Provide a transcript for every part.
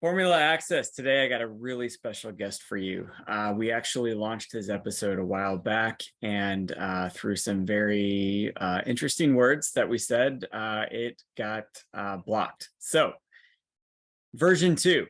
Formula Access. Today, I got a really special guest for you. We actually launched this episode a while back, and through some very interesting words that we said, it got blocked. So, version 2.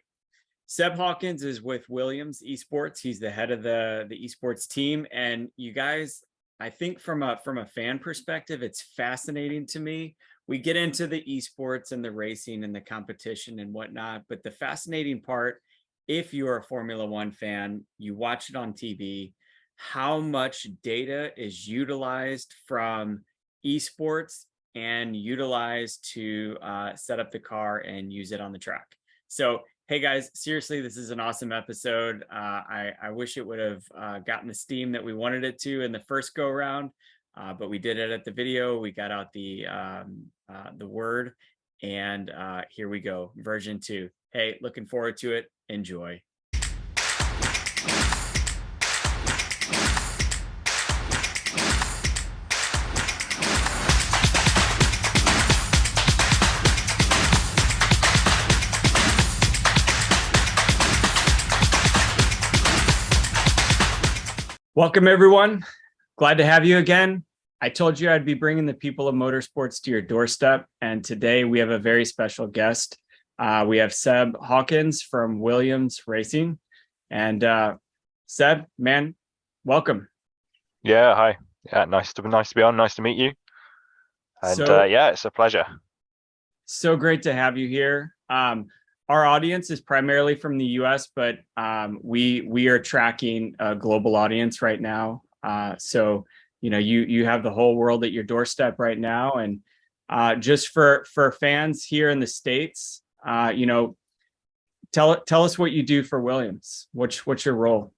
Seb Hawkins is with Williams Esports. He's the head of the esports team. And you guys, I think from a fan perspective, it's fascinating to me. We get into the esports and the racing and the competition and whatnot, but the fascinating part, if you're a Formula One fan, you watch it on TV, how much data is utilized from esports and utilized to set up the car and use it on the track. So, hey guys, seriously, this is an awesome episode. I wish it would have gotten the steam that we wanted it to in the first go round. But we did edit the video. We got out the word, and here we go, version 2. Hey, looking forward to it. Enjoy. Welcome, everyone. Glad to have you again. I told you I'd be bringing the people of motorsports to your doorstep, and today we have a very special guest. We have Seb Hawkins from Williams Racing, and Seb, man, welcome. Yeah, hi. Yeah, nice to be on. Nice to meet you. And yeah, it's a pleasure. So great to have you here. Our audience is primarily from the US, but we are tracking a global audience right now. So you have the whole world at your doorstep right now, and just for fans here in the States, tell us what you do for Williams. What's your role?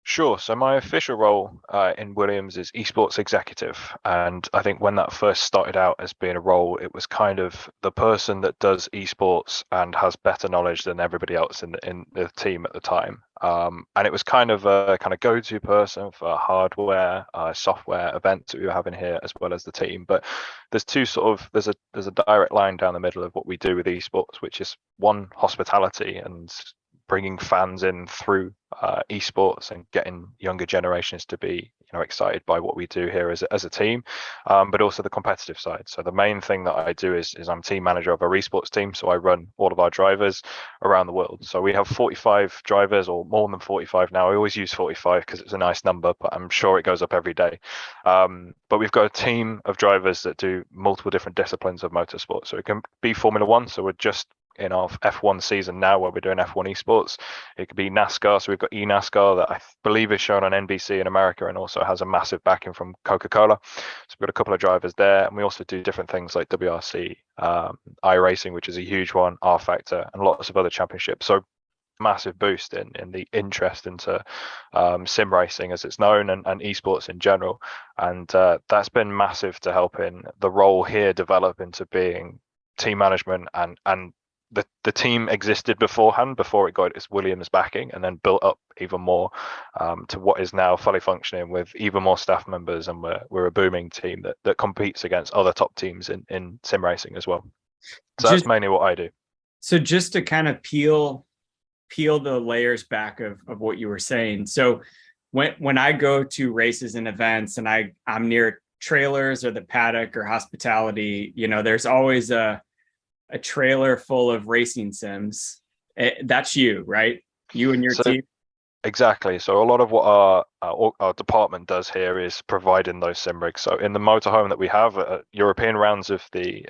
Sure. So my official role in Williams is esports executive. And I think when that first started out as being a role, it was kind of the person that does esports and has better knowledge than everybody else in the team at the time. And it was kind of a go-to person for hardware, software events that we were having here, as well as the team. But there's a direct line down the middle of what we do with esports, which is one, hospitality and bringing fans in through esports and getting younger generations to be excited by what we do here as a team, but also the competitive side. So the main thing that I do is I'm team manager of our esports team, so I run all of our drivers around the world. So we have 45 drivers, or more than 45 now. I always use 45 because it's a nice number, but I'm sure it goes up every day. But we've got a team of drivers that do multiple different disciplines of motorsport. So it can be Formula One, so we're just in our F1 season now where we're doing F1 esports. It could be NASCAR, so we've got eNASCAR that I believe is shown on NBC in America and also has a massive backing from Coca-Cola. So we've got a couple of drivers there, and we also do different things like WRC, iRacing, which is a huge one, R Factor, and lots of other championships. So massive boost in the interest into sim racing as it's known, and esports in general, and that's been massive to helping the role here develop into being team management, and the team existed beforehand before it got its Williams backing, and then built up even more to what is now fully functioning with even more staff members, and we're a booming team that competes against other top teams in sim racing as well. So that's mainly what I do. So just to kind of peel the layers back of what you were saying. So when I go to races and events and I'm near trailers or the paddock or hospitality, there's always a trailer full of racing sims. That's you, right? You and your team? Exactly. So a lot of what our department does here is providing those sim rigs. So in the motorhome that we have, European rounds of the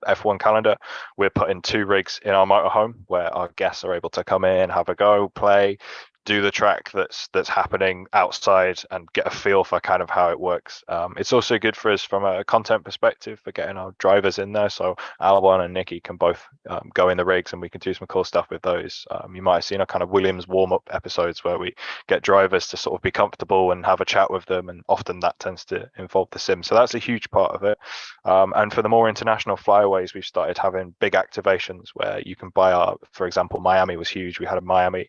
F1 calendar, we're putting 2 rigs in our motorhome where our guests are able to come in, have a go, play, do the track that's happening outside, and get a feel for kind of how it works. It's also good for us from a content perspective for getting our drivers in there. So Albon and Nikki can both go in the rigs, and we can do some cool stuff with those. You might have seen a kind of Williams warm-up episodes where we get drivers to sort of be comfortable and have a chat with them, and often that tends to involve the sim. So that's a huge part of it. And for the more international flyaways, we've started having big activations where you can buy for example, Miami was huge. We had a Miami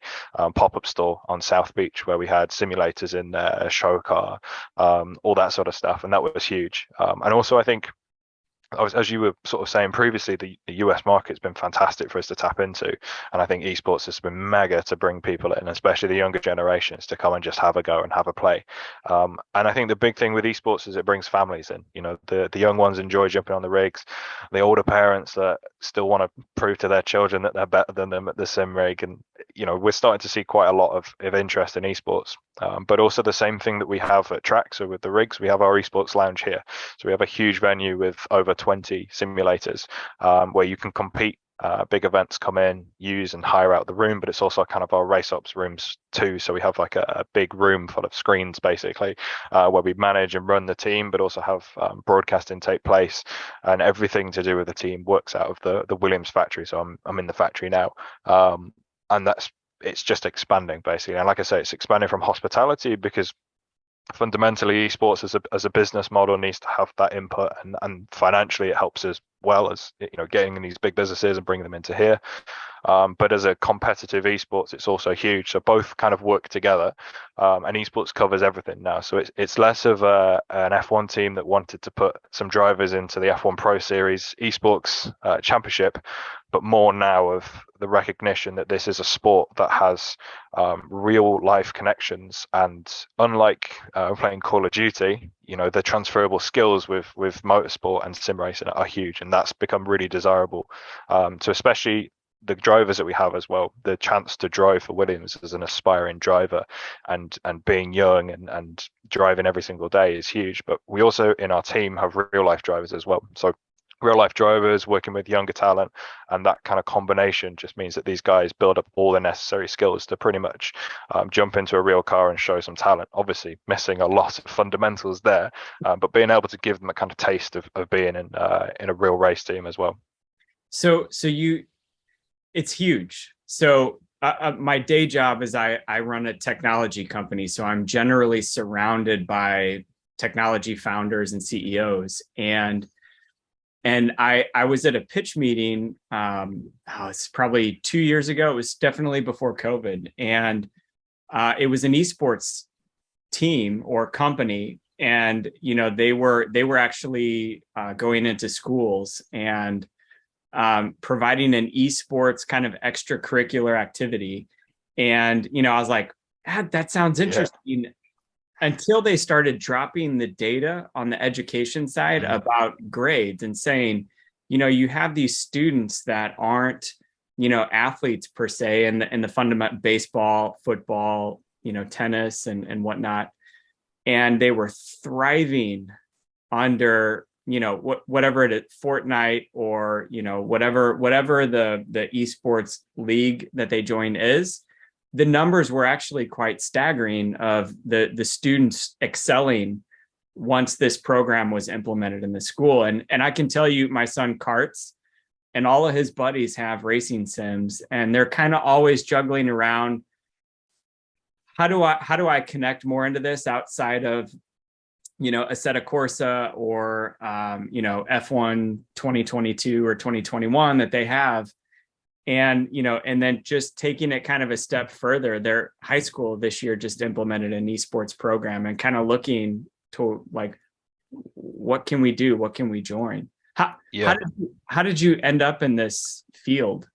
pop-up store on South Beach where we had simulators in there, a show car, all that sort of stuff, and that was huge. And also I think as you were sort of saying previously, the US market's been fantastic for us to tap into, and I think esports has been mega to bring people in, especially the younger generations, to come and just have a go and have a play. And I think the big thing with esports is it brings families in. You know, the young ones enjoy jumping on the rigs, the older parents that still want to prove to their children that they're better than them at the sim rig, and you know, we're starting to see quite a lot of interest in esports. But also the same thing that we have at tracks or with the rigs, we have our esports lounge here. So we have a huge venue with over 20 simulators where you can compete. Big events come in, use and hire out the room, but it's also kind of our race ops rooms too. So we have like a big room full of screens basically where we manage and run the team, but also have broadcasting take place, and everything to do with the team works out of the Williams factory. So I'm in the factory now, and it's just expanding basically. And like I say, it's expanding from hospitality because fundamentally esports as a business model needs to have that input, and financially it helps as well as, you know, getting in these big businesses and bringing them into here. But as a competitive esports, it's also huge. So both kind of work together, and esports covers everything now. So it's less of an F1 team that wanted to put some drivers into the F1 Pro Series esports championship, but more now of the recognition that this is a sport that has real life connections. And unlike playing Call of Duty, you know, the transferable skills with motorsport and sim racing are huge, and that's become really desirable to especially the drivers that we have as well. The chance to drive for Williams as an aspiring driver and being young and driving every single day is huge. But we also in our team have real life drivers as well. So real life drivers working with younger talent, and that kind of combination just means that these guys build up all the necessary skills to pretty much jump into a real car and show some talent. Obviously missing a lot of fundamentals there, but being able to give them a kind of taste of being in a real race team as well. So it's huge. So my day job is I run a technology company. So I'm generally surrounded by technology founders and CEOs. And I was at a pitch meeting, it's probably 2 years ago. It was definitely before COVID. And it was an esports team or company. And, you know, they were actually going into schools and providing an esports kind of extracurricular activity. And, you know, I was like, that sounds interesting. Yeah. Until they started dropping the data on the education side about grades and saying, you know, you have these students that aren't, you know, athletes per se, and the fundamental baseball, football, you know, tennis and whatnot. And they were thriving under, you know, whatever it is, Fortnite or, you know, whatever the esports league that they join is. The numbers were actually quite staggering of the students excelling once this program was implemented in the school. And I can tell you, my son karts, and all of his buddies have racing sims, and they're kind of always juggling around. How do I connect more into this outside of, you know, Assetto Corsa or, you know, F1 2022 or 2021 that they have. And, you know, and then just taking it kind of a step further, their high school this year just implemented an esports program and kind of looking to like, what can we do? What can we join? How did you end up in this field?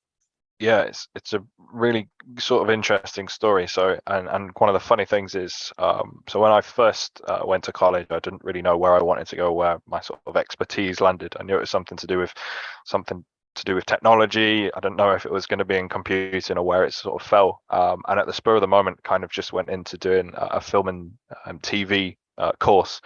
Yeah, it's a really sort of interesting story. So, and one of the funny things is, so when I first went to college, I didn't really know where I wanted to go, where my sort of expertise landed. I knew it was something to do with technology. I didn't know if it was going to be in computing or where it sort of fell. And at the spur of the moment, kind of just went into doing a film and TV course.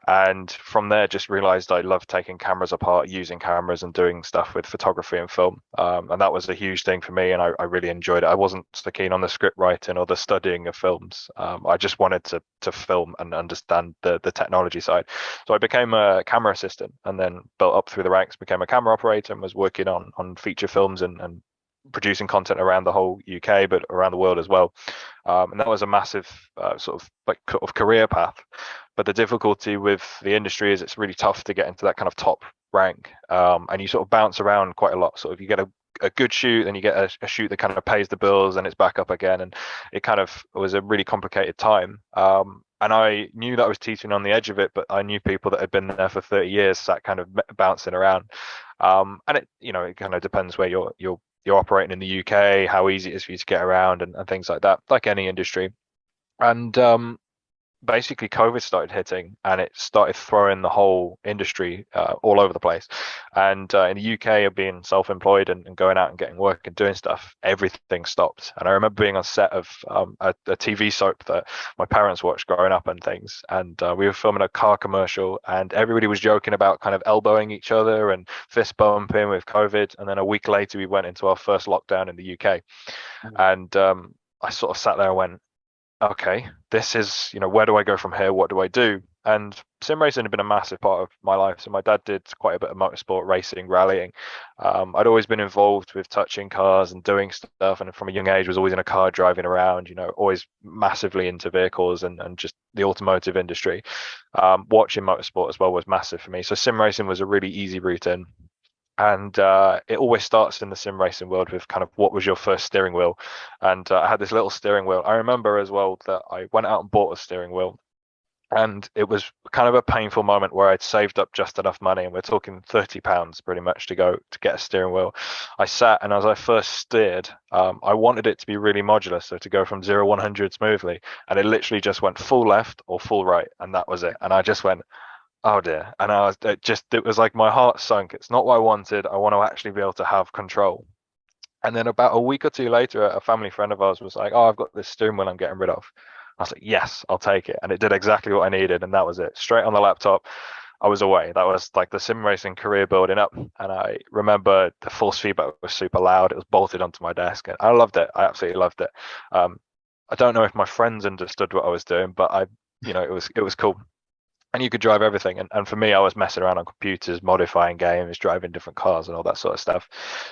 And from there, just realized I love taking cameras apart, using cameras and doing stuff with photography and film. And that was a huge thing for me. And I really enjoyed it. I wasn't so keen on the script writing or the studying of films. I just wanted to film and understand the technology side. So I became a camera assistant and then built up through the ranks, became a camera operator, and was working on feature films and producing content around the whole UK, but around the world as well. And that was a massive sort of career path. But the difficulty with the industry is it's really tough to get into that kind of top rank. And you sort of bounce around quite a lot. So if you get a good shoot, then you get a shoot that kind of pays the bills and it's back up again. And it kind of was a really complicated time. and I knew that I was teetering on the edge of it, but I knew people that had been there for 30 years, sat kind of bouncing around. And it, it kind of depends where you're operating in the UK, how easy it is for you to get around and things like that, like any industry. And basically COVID started hitting and it started throwing the whole industry all over the place. And in the UK, of being self-employed and going out and getting work and doing stuff, everything stopped. And I remember being on set of a TV soap that my parents watched growing up and things. And we were filming a car commercial and everybody was joking about kind of elbowing each other and fist bumping with COVID. And then a week later, we went into our first lockdown in the UK. And I sort of sat there and went, okay, this is, where do I go from here? What do I do? And sim racing had been a massive part of my life. So my dad did quite a bit of motorsport racing, rallying. I'd always been involved with touching cars and doing stuff. And from a young age, was always in a car driving around, always massively into vehicles and just the automotive industry. Watching motorsport as well was massive for me. So sim racing was a really easy route in. And it always starts in the sim racing world with kind of what was your first steering wheel. And I had this little steering wheel. I remember as well that I went out and bought a steering wheel. And it was kind of a painful moment where I'd saved up just enough money, and we're talking £30 pretty much to go to get a steering wheel. I sat, and as I first steered, I wanted it to be really modular, so to go from 0 to 100 smoothly. And it literally just went full left or full right, and that was it. And I just went, oh dear. And it was like my heart sunk. It's not what I wanted. I want to actually be able to have control. And then about a week or two later, a family friend of ours was like, oh, I've got this steering wheel I'm getting rid of. I was like, yes, I'll take it. And it did exactly what I needed. And that was it. Straight on the laptop, I was away. That was like the sim racing career building up. And I remember the force feedback was super loud. It was bolted onto my desk. And I loved it. I absolutely loved it. I don't know if my friends understood what I was doing, but it was cool. And you could drive everything. And for me, I was messing around on computers, modifying games, driving different cars and all that sort of stuff.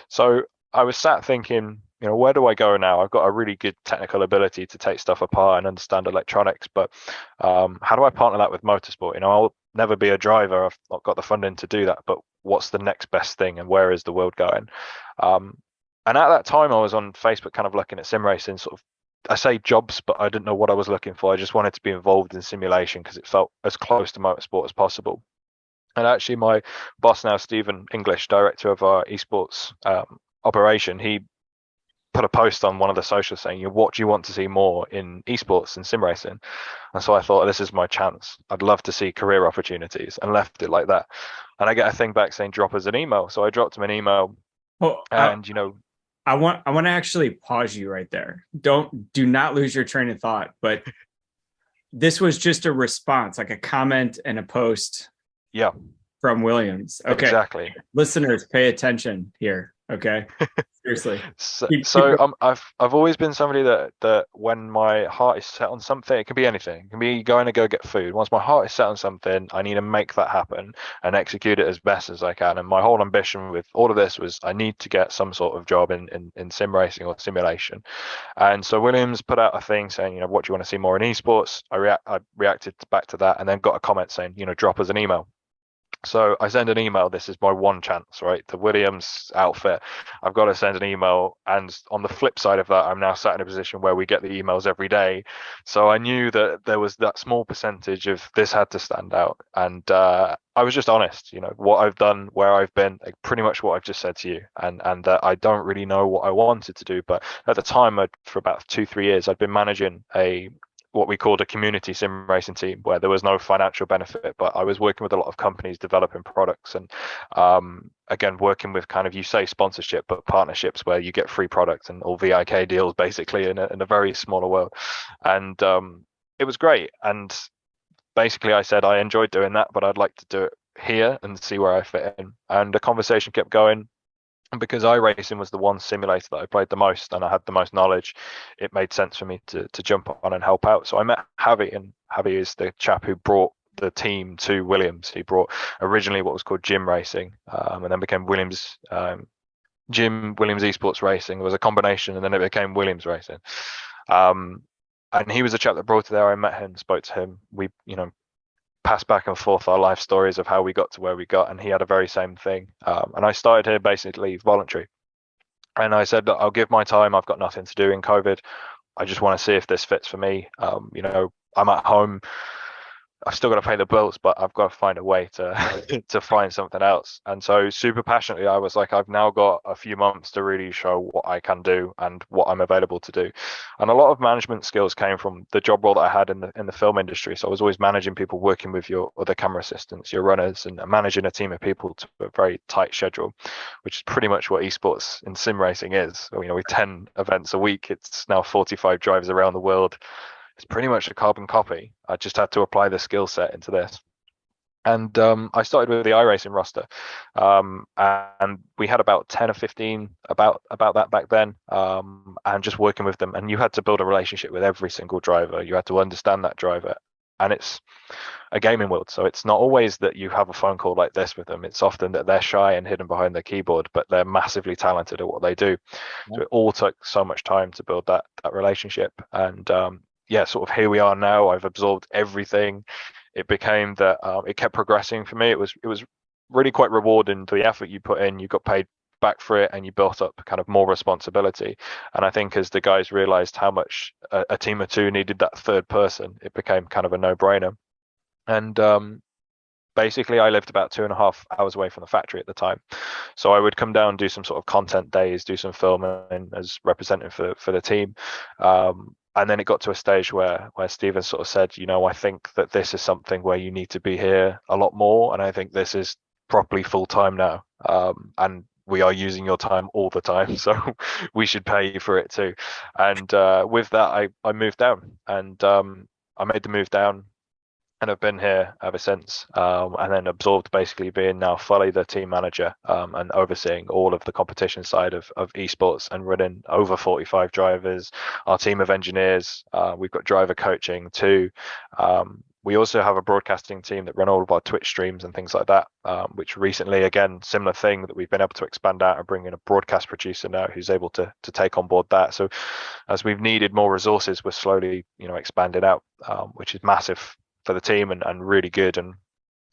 So I was sat thinking, where do I go now? I've got a really good technical ability to take stuff apart and understand electronics, but how do I partner that with motorsport? I'll never be a driver. I've not got the funding to do that, but what's the next best thing and where is the world going? And at that time, I was on Facebook kind of looking at sim racing, sort of, I say jobs, but I didn't know what I was looking for. I just wanted to be involved in simulation because it felt as close to motorsport as possible. And actually, my boss now, Stephen English, director of our esports operation, he put a post on one of the socials saying, what do you want to see more in esports and sim racing? And so I thought, this is my chance. I'd love to see career opportunities, and left it like that. And I get a thing back saying, drop us an email. So I dropped him an email. And I want to actually pause you right there. Do not lose your train of thought, but this was just a response, like a comment and a post. Yeah. From Williams. Okay. Exactly. Listeners, pay attention here. Okay. Seriously. I've always been somebody that when my heart is set on something, it can be anything. It can be going to go get food. Once my heart is set on something, I need to make that happen and execute it as best as I can. And my whole ambition with all of this was I need to get some sort of job in sim racing or simulation. And so Williams put out a thing saying, what do you want to see more in esports? I reacted back to that and then got a comment saying, drop us an email. So I send an email. This is my one chance, right? The Williams outfit. I've got to send an email. And on the flip side of that, I'm now sat in a position where we get the emails every day. So I knew that there was that small percentage of this had to stand out. And I was just honest, what I've done, where I've been, like pretty much what I've just said to you. And that I don't really know what I wanted to do. But at the time, for about 2-3 years, I'd been managing what we called a community sim racing team, where there was no financial benefit, but I was working with a lot of companies developing products and again working with kind of, you say sponsorship, but partnerships where you get free products and all VIK deals basically in a very smaller world. And it was great. And basically I said I enjoyed doing that, but I'd like to do it here and see where I fit in. And the conversation kept going. And because iRacing was the one simulator that I played the most and I had the most knowledge, it made sense for me to jump on and help out. So I met Javi, and Javi is the chap who brought the team to Williams. He brought originally what was called Gym Racing, and then became Williams Williams Esports Racing. It was a combination, and then it became Williams Racing. And he was the chap that brought it there. I met him, spoke to him. We, passed back and forth our life stories of how we got to where we got, and he had a very same thing. And I started here basically voluntary. And I said, I'll give my time. I've got nothing to do in COVID. I just want to see if this fits for me. I'm at home. I've still got to pay the bills, but I've got to find a way to to find something else. And so super passionately, I was like, I've now got a few months to really show what I can do and what I'm available to do. And a lot of management skills came from the job role that I had in the film industry. So I was always managing people, working with your other camera assistants, your runners, and managing a team of people to a very tight schedule, which is pretty much what esports in sim racing is. You know, we 10 events a week. It's now 45 drivers around the world. It's pretty much a carbon copy. I just had to apply the skill set into this. And I started with the iRacing roster, and we had about 10 or 15 about that back then, and just working with them. And you had to build a relationship with every single driver. You had to understand that driver, and it's a gaming world, so it's not always that you have a phone call like this with them. It's often that they're shy and hidden behind their keyboard, but they're massively talented at what they do. So it all took so much time to build that relationship, and yeah, sort of here we are now. I've absorbed everything. It became that it kept progressing for me. It was really quite rewarding. The effort you put in, you got paid back for it, and you built up kind of more responsibility. And I think as the guys realized how much a team of two needed that third person, it became kind of a no-brainer. And basically I lived about 2.5 hours away from the factory at the time, so I would come down, do some sort of content days, do some filming as representative for the team. And then it got to a stage where Stephen sort of said, you know, I think that this is something where you need to be here a lot more, and I think this is properly full time now, and we are using your time all the time, so we should pay you for it too. And with that, I moved down, and I made the move down, and I've been here ever since, and then absorbed basically being now fully the team manager, and overseeing all of the competition side of esports, and running over 45 drivers, our team of engineers. We've got driver coaching too. We also have a broadcasting team that run all of our Twitch streams and things like that, which recently, again, similar thing, that we've been able to expand out and bring in a broadcast producer now who's able to take on board that. So as we've needed more resources, we're slowly, you know, expanding out, which is massive for the team, and really good. And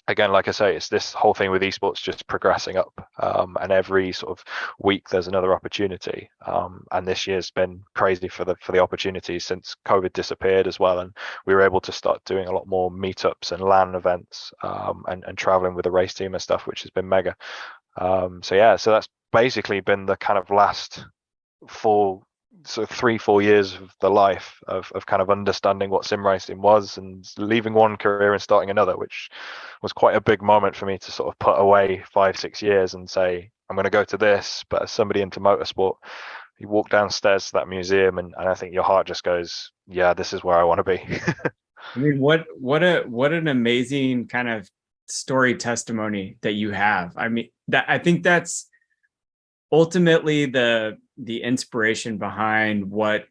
again, like I say, it's this whole thing with esports just progressing up, and every sort of week there's another opportunity, and this year's been crazy for the opportunities since COVID disappeared as well, and we were able to start doing a lot more meetups and LAN events, and traveling with the race team and stuff, which has been mega. So yeah, so that's basically been the kind of last 3-4 years of the life of kind of understanding what sim racing was, and leaving one career and starting another, which was quite a big moment for me to sort of put away 5-6 years and say, I'm going to go to this. But as somebody into motorsport, you walk downstairs to that museum, and I think your heart just goes, yeah, this is where I want to be. I mean, what an amazing kind of story testimony that you have. I mean, I think that's ultimately the inspiration behind what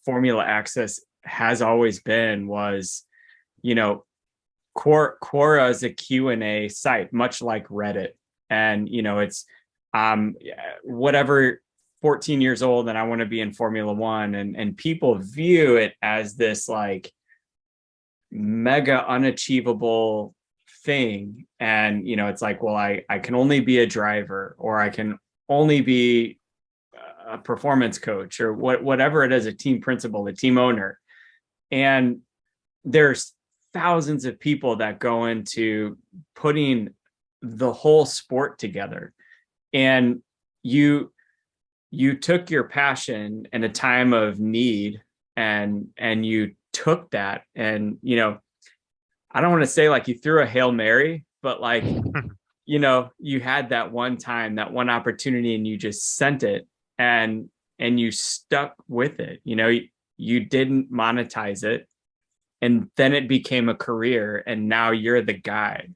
Formula Access has always been, was, you know, Quora is a Q&A site, much like Reddit. And, you know, it's whatever, 14 years old and I want to be in Formula One. And people view it as this like mega unachievable thing. And, you know, it's like, well, I can only be a driver, or I can only be a performance coach, or whatever it is, a team principal, a team owner. And there's thousands of people that go into putting the whole sport together. And you took your passion in a time of need, and you took that, and, you know, I don't want to say like you threw a Hail Mary, but like, you know, you had that one time, that one opportunity, and you just sent it, and you stuck with it. You know, you didn't monetize it, and then it became a career, and now you're the guy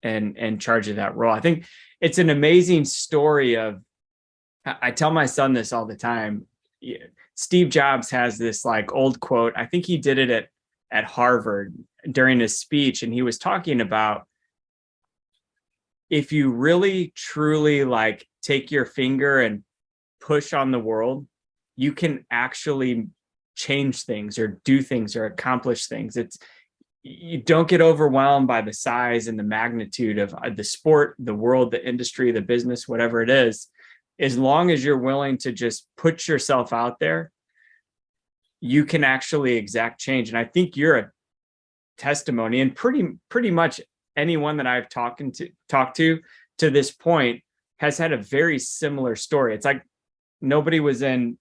and in charge of that role. I think it's an amazing story of, I tell my son this all the time. Steve Jobs has this like old quote. I think he did it at Harvard during his speech, and he was talking about, if you really truly like take your finger and push on the world, you can actually change things or do things or accomplish things. You don't get overwhelmed by the size and the magnitude of the sport, the world, the industry, the business, whatever it is. As long as you're willing to just put yourself out there, you can actually exact change. And I think you're a testimony, and pretty much anyone that I've talked to this point has had a very similar story. It's like nobody was in,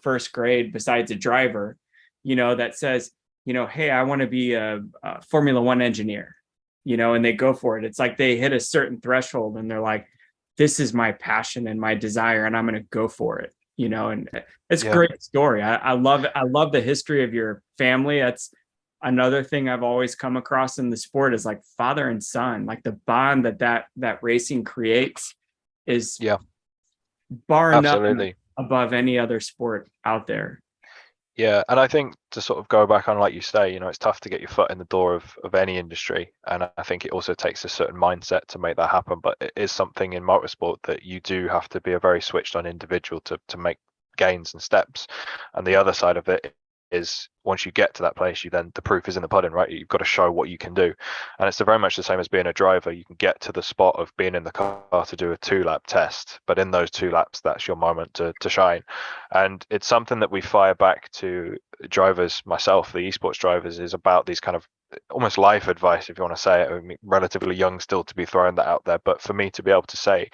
first grade besides a driver, that says, hey, I want to be a Formula One engineer, and they go for it. It's like they hit a certain threshold and they're like, this is my passion and my desire, and I'm going to go for it, and it's a Yeah. great story. I love it. I love the history of your family. That's another thing I've always come across in the sport is like father and son, like the bond that racing creates is Yeah, bar none absolutely. above any other sport out there. Yeah, and I think to sort of go back on, like you say, it's tough to get your foot in the door of any industry, and I think it also takes a certain mindset to make that happen. But it is something in motorsport that you do have to be a very switched on individual to make gains and steps. And the other side of it is once you get to that place, the proof is in the pudding, right? You've got to show what you can do, and it's very much the same as being a driver. You can get to the spot of being in the car to do a 2-lap test, but in those 2 laps, that's your moment to shine. And it's something that we fire back to drivers, myself, the esports drivers, is about these kind of almost life advice, if you want to say it. I mean, relatively young still to be throwing that out there, but for me to be able to say,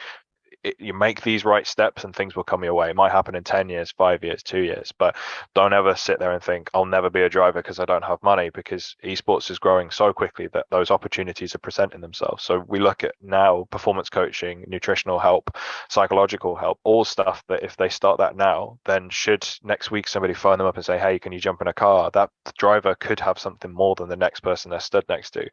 you make these right steps and things will come your way. It might happen in 10 years, 5 years, 2 years, but don't ever sit there and think I'll never be a driver because I don't have money, because esports is growing so quickly that those opportunities are presenting themselves. So we look at now performance coaching, nutritional help, psychological help, all stuff that if they start that now, then should next week somebody phone them up and say, hey, can you jump in a car? That driver could have something more than the next person they're stood next to.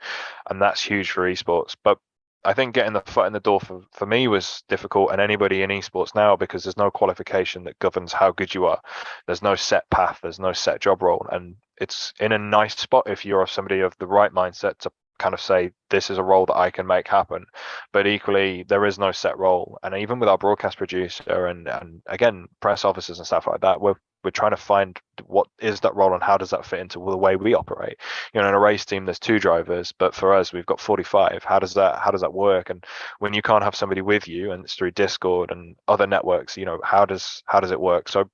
And that's huge for esports. But I think getting the foot in the door for me was difficult, and anybody in esports now, because there's no qualification that governs how good you are. There's no set path, there's no set job role, and it's in a nice spot if you're somebody of the right mindset to kind of say, this is a role that I can make happen. But equally, there is no set role. And even with our broadcast producer and again, press officers and stuff like that, we're trying to find what is that role and how does that fit into the way we operate. In a race team there's 2 drivers, but for us we've got 45. How does that work? And when you can't have somebody with you and it's through Discord and other networks, how does it work? So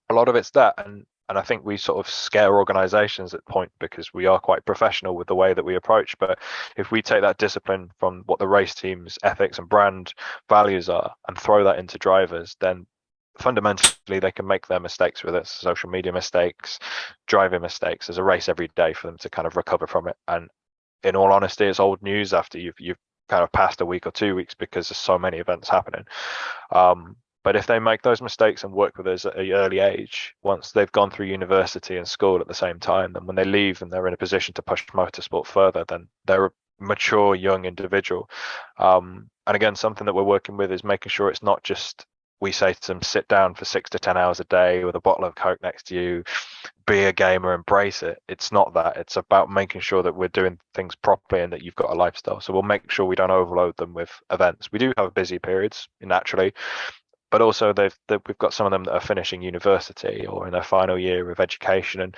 a lot of it's that, and I think we sort of scare organizations at point because we are quite professional with the way that we approach. But if we take that discipline from what the race team's ethics and brand values are and throw that into drivers, then fundamentally they can make their mistakes with it, social media mistakes, driving mistakes. There's a race every day for them to kind of recover from it. And in all honesty, it's old news after you've kind of passed a week or 2 weeks because there's so many events happening. But if they make those mistakes and work with us at an early age, once they've gone through university and school at the same time, then when they leave and they're in a position to push motorsport further, then they're a mature young individual. And again, something that we're working with is making sure it's not just we say to them, sit down for 6 to 10 hours a day with a bottle of Coke next to you, be a gamer, embrace it. It's not that. It's about making sure that we're doing things properly and that you've got a lifestyle. So we'll make sure we don't overload them with events. We do have busy periods naturally, but also we've got some of them that are finishing university or in their final year of education, and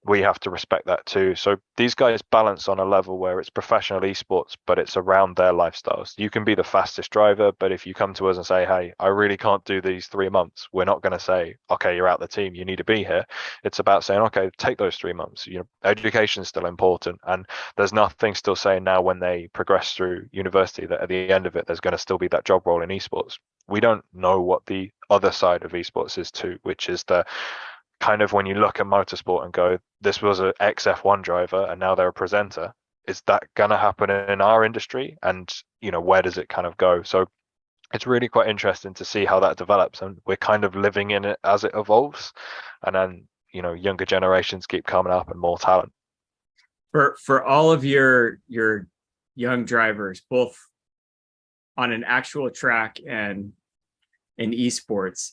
we have to respect that too. So these guys balance on a level where it's professional esports, but it's around their lifestyles. You can be the fastest driver, but if you come to us and say, hey, I really can't do these 3 months, we're not going to say, okay, you're out the team, you need to be here. It's about saying, okay, take those 3 months. Education is still important, and there's nothing still saying now when they progress through university that at the end of it, there's going to still be that job role in esports. We don't know what the other side of esports is too, which is the kind of when you look at motorsport and go, this was an ex-F1 driver and now they're a presenter. Is that going to happen in our industry? And, where does it kind of go? So it's really quite interesting to see how that develops. And we're kind of living in it as it evolves. And then, younger generations keep coming up and more talent. For all of your young drivers, both on an actual track and in esports,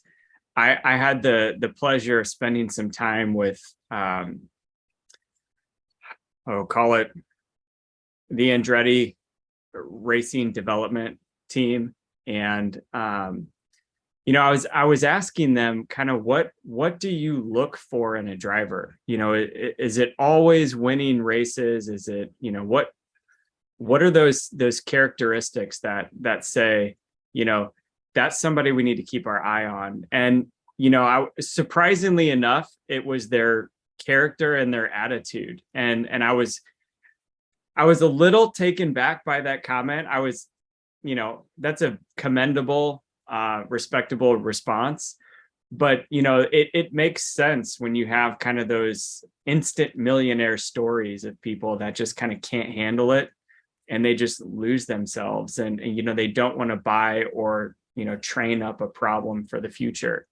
I had the pleasure of spending some time with call it the Andretti racing development team. And I was asking them kind of what do you look for in a driver? Is it always winning races? Is it, what are those characteristics that say, that's somebody we need to keep our eye on? And surprisingly enough, it was their character and their attitude. And I was a little taken back by that comment. I was, that's a commendable, respectable response. But it makes sense when you have kind of those instant millionaire stories of people that just kind of can't handle it, and they just lose themselves, and they don't want to buy or train up a problem for the future.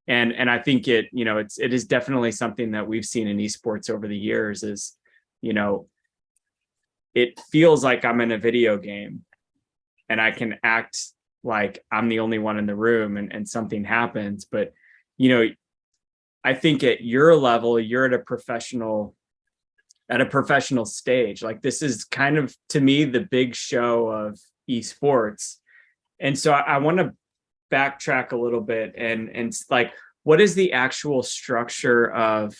And I think it is definitely something that we've seen in esports over the years. Is you know it feels like I'm in a video game and I can act like I'm the only one in the room, and something happens. But, I think at your level, you're at a professional stage. Like, this is kind of, to me, the big show of esports. And so I want to backtrack a little bit, and like, what is the actual structure of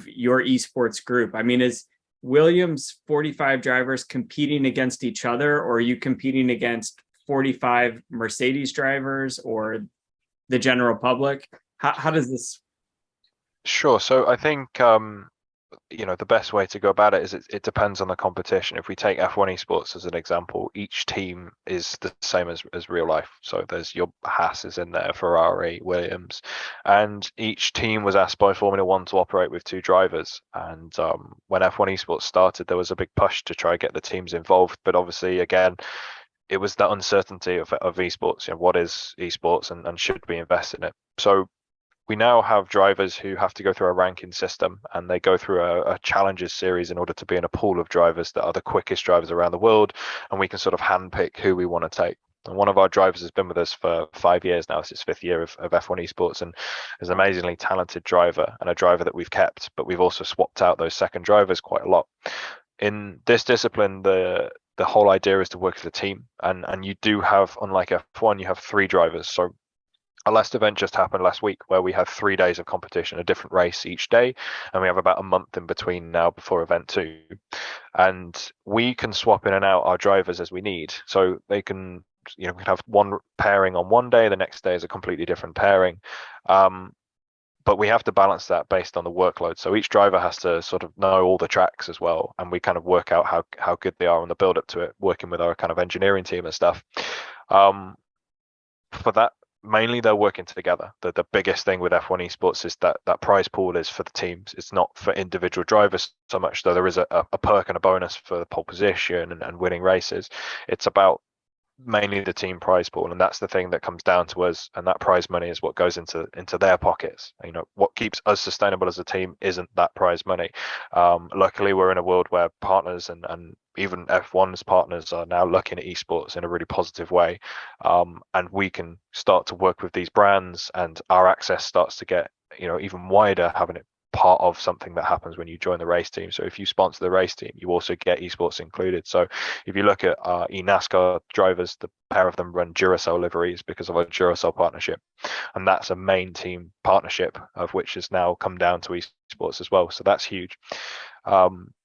your esports group? I mean, is Williams 45 drivers competing against each other, or are you competing against 45 Mercedes drivers or the general public? How does this? Sure. So I think the best way to go about it is it depends on the competition. If we take F1 Esports as an example, each team is the same as real life. So there's your Haas in there, Ferrari, Williams, and each team was asked by Formula One to operate with two drivers. And when F1 Esports started, there was a big push to try and get the teams involved. But obviously, again, it was that uncertainty of esports. What is esports, and should we invest in it? So we now have drivers who have to go through a ranking system, and they go through a challenges series in order to be in a pool of drivers that are the quickest drivers around the world, and we can sort of handpick who we want to take. And one of our drivers has been with us for 5 years now. It's his 5th year of F1 Esports, and is an amazingly talented driver, and a driver that we've kept, but we've also swapped out those second drivers quite a lot. In this discipline, the whole idea is to work as a team, and you do have, unlike F1, you have 3 drivers. So our last event just happened last week, where we had 3 days of competition, a different race each day, and we have about a month in between now before event 2. And we can swap in and out our drivers as we need. So they can, we can have one pairing on one day, the next day is a completely different pairing. But we have to balance that based on the workload. So each driver has to sort of know all the tracks as well, and we kind of work out how good they are on the build up to it, working with our kind of engineering team and stuff. For that, mainly they're working together. The biggest thing with F1 Esports is that prize pool is for the teams. It's not for individual drivers so much, though there is a perk and a bonus for the pole position and winning races. It's about mainly the team prize pool, and that's the thing that comes down to us, and that prize money is what goes into their pockets. What keeps us sustainable as a team isn't that prize money. Luckily, we're in a world where partners and even F1's partners are now looking at esports in a really positive way, and we can start to work with these brands, and our access starts to get even wider, having it part of something that happens when you join the race team. So if you sponsor the race team, you also get esports included. So if you look at our eNASCAR drivers, the pair of them run Duracell liveries because of our Duracell partnership, and that's a main team partnership, of which has now come down to esports as well. So that's huge.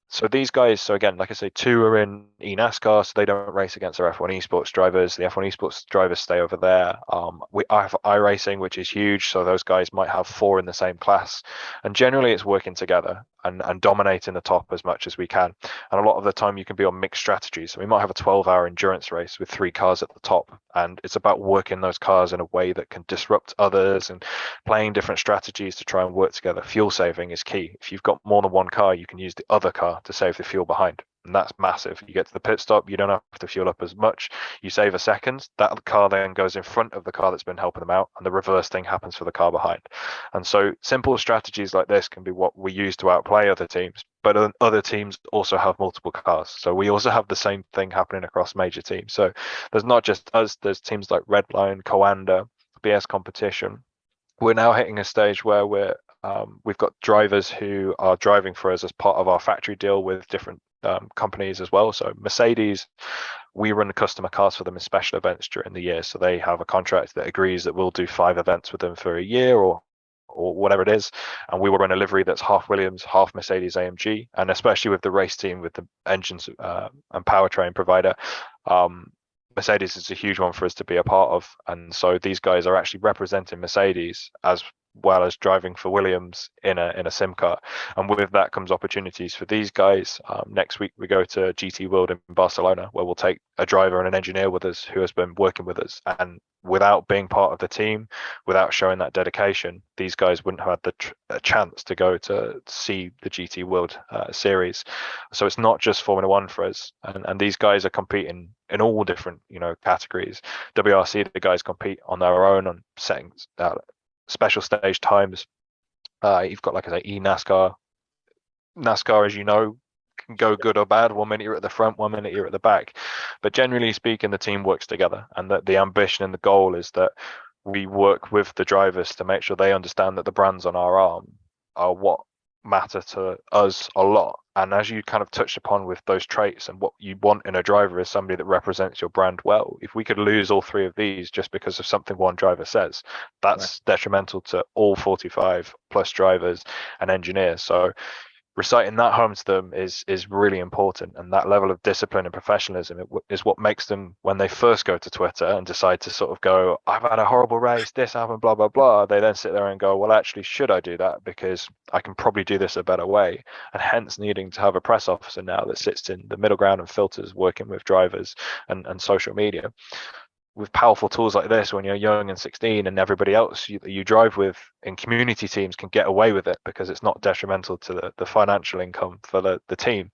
So these guys, so again, like I say, 2 are in eNASCAR, so they don't race against our F1 Esports drivers. The F1 Esports drivers stay over there. I have iRacing, which is huge, so those guys might have 4 in the same class. And generally it's working together and dominating the top as much as we can. And a lot of the time you can be on mixed strategies. So we might have a 12-hour endurance race with 3 cars at the top, and it's about working those cars in a way that can disrupt others and playing different strategies to try and work together. Fuel saving is key. If you've got more than one car, you can use the other car to save the fuel behind, and that's massive. You get to the pit stop, you don't have to fuel up as much, you save a second, that car then goes in front of the car that's been helping them out, and the reverse thing happens for the car behind. And so simple strategies like this can be what we use to outplay other teams, but other teams also have multiple cars, so we also have the same thing happening across major teams. So there's not just us, there's teams like Redline, Coanda, BS Competition. We're now hitting a stage where we've got drivers who are driving for us as part of our factory deal with different companies as well. So Mercedes, we run customer cars for them in special events during the year. So they have a contract that agrees that we'll do 5 events with them for a year or whatever it is, and we will run a livery that's half Williams, half Mercedes AMG. And especially with the race team, with the engines and powertrain provider, Mercedes is a huge one for us to be a part of. And so these guys are actually representing Mercedes as well as driving for Williams in a sim car. And with that comes opportunities for these guys. Next week we go to GT World in Barcelona, where we'll take a driver and an engineer with us who has been working with us. And without being part of the team, without showing that dedication, these guys wouldn't have had a chance to go to see the GT World series. So it's not just Formula One for us, and these guys are competing in all different categories. WRC, the guys compete on their own on setting special stage times. You've got, like I say, NASCAR. NASCAR, as you know, can go good or bad. 1 minute you're at the front, 1 minute you're at the back. But generally speaking, the team works together, and that the ambition and the goal is that we work with the drivers to make sure they understand that the brands on our arm are what matter to us a lot. And as you kind of touched upon with those traits, and what you want in a driver is somebody that represents your brand well. If we could lose all three of these just because of something one driver says, that's detrimental to all 45 plus drivers and engineers. So reciting that home to them is really important, and that level of discipline and professionalism is what makes them, when they first go to Twitter and decide to sort of go, I've had a horrible race, this happened, blah blah blah, they then sit there and go, well, actually, should I do that, because I can probably do this a better way. And hence needing to have a press officer now that sits in the middle ground and filters, working with drivers and social media. With powerful tools like this, when you're young and 16, and everybody else you drive with in community teams can get away with it because it's not detrimental to the financial income for the team.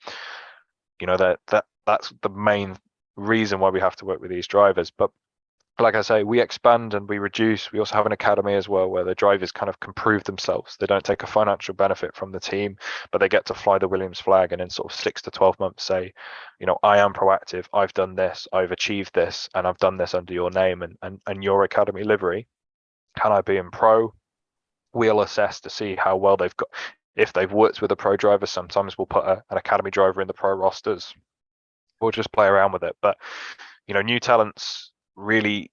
That's the main reason why we have to work with these drivers. But like I say, we expand and we reduce. We also have an academy as well, where the drivers kind of can prove themselves. They don't take a financial benefit from the team, but they get to fly the Williams flag, and in sort of 6 to 12 months say, I am proactive, I've done this, I've achieved this, and I've done this under your name and your academy livery. Can I be in pro? We'll assess to see how well they've got. If they've worked with a pro driver, sometimes we'll put an academy driver in the pro rosters. We'll just play around with it. But new talents really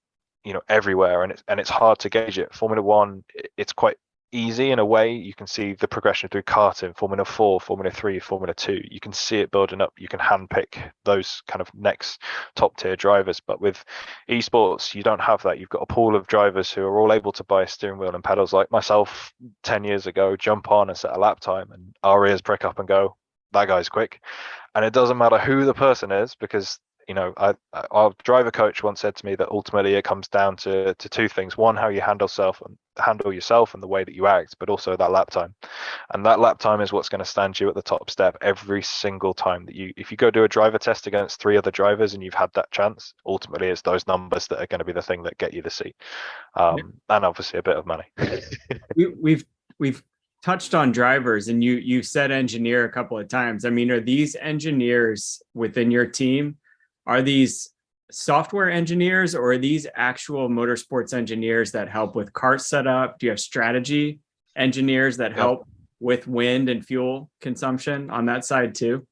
everywhere, and it's hard to gauge it. Formula One, it's quite easy in a way. You can see the progression through karting, Formula 4, Formula 3, Formula 2. You can see it building up. You can handpick those kind of next top tier drivers. But with esports, you don't have that. You've got a pool of drivers who are all able to buy a steering wheel and pedals, like myself 10 years ago, jump on and set a lap time, and our ears prick up and go, that guy's quick. And it doesn't matter who the person is, because our driver coach once said to me that ultimately it comes down to two things. One, how you handle yourself and the way that you act, but also that lap time. And that lap time is what's going to stand you at the top step every single time that if you go do a driver test against 3 other drivers and you've had that chance, ultimately it's those numbers that are going to be the thing that get you the seat, and obviously a bit of money. we've touched on drivers, and you said engineer a couple of times. I mean, are these engineers within your team? Are these software engineers, or are these actual motorsports engineers that help with kart setup? Do you have strategy engineers that help with wind and fuel consumption on that side too?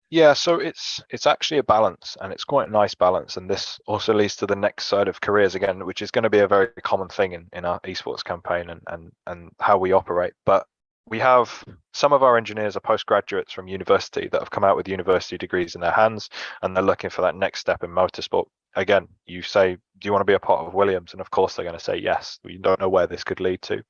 Yeah, so it's actually a balance, and it's quite a nice balance. And this also leads to the next side of careers again, which is going to be a very common thing in our esports campaign and how we operate. But we have some of our engineers are postgraduates from university that have come out with university degrees in their hands, and they're looking for that next step in motorsport. Again, you say, do you want to be a part of Williams? And of course they're going to say yes. We don't know where this could lead to.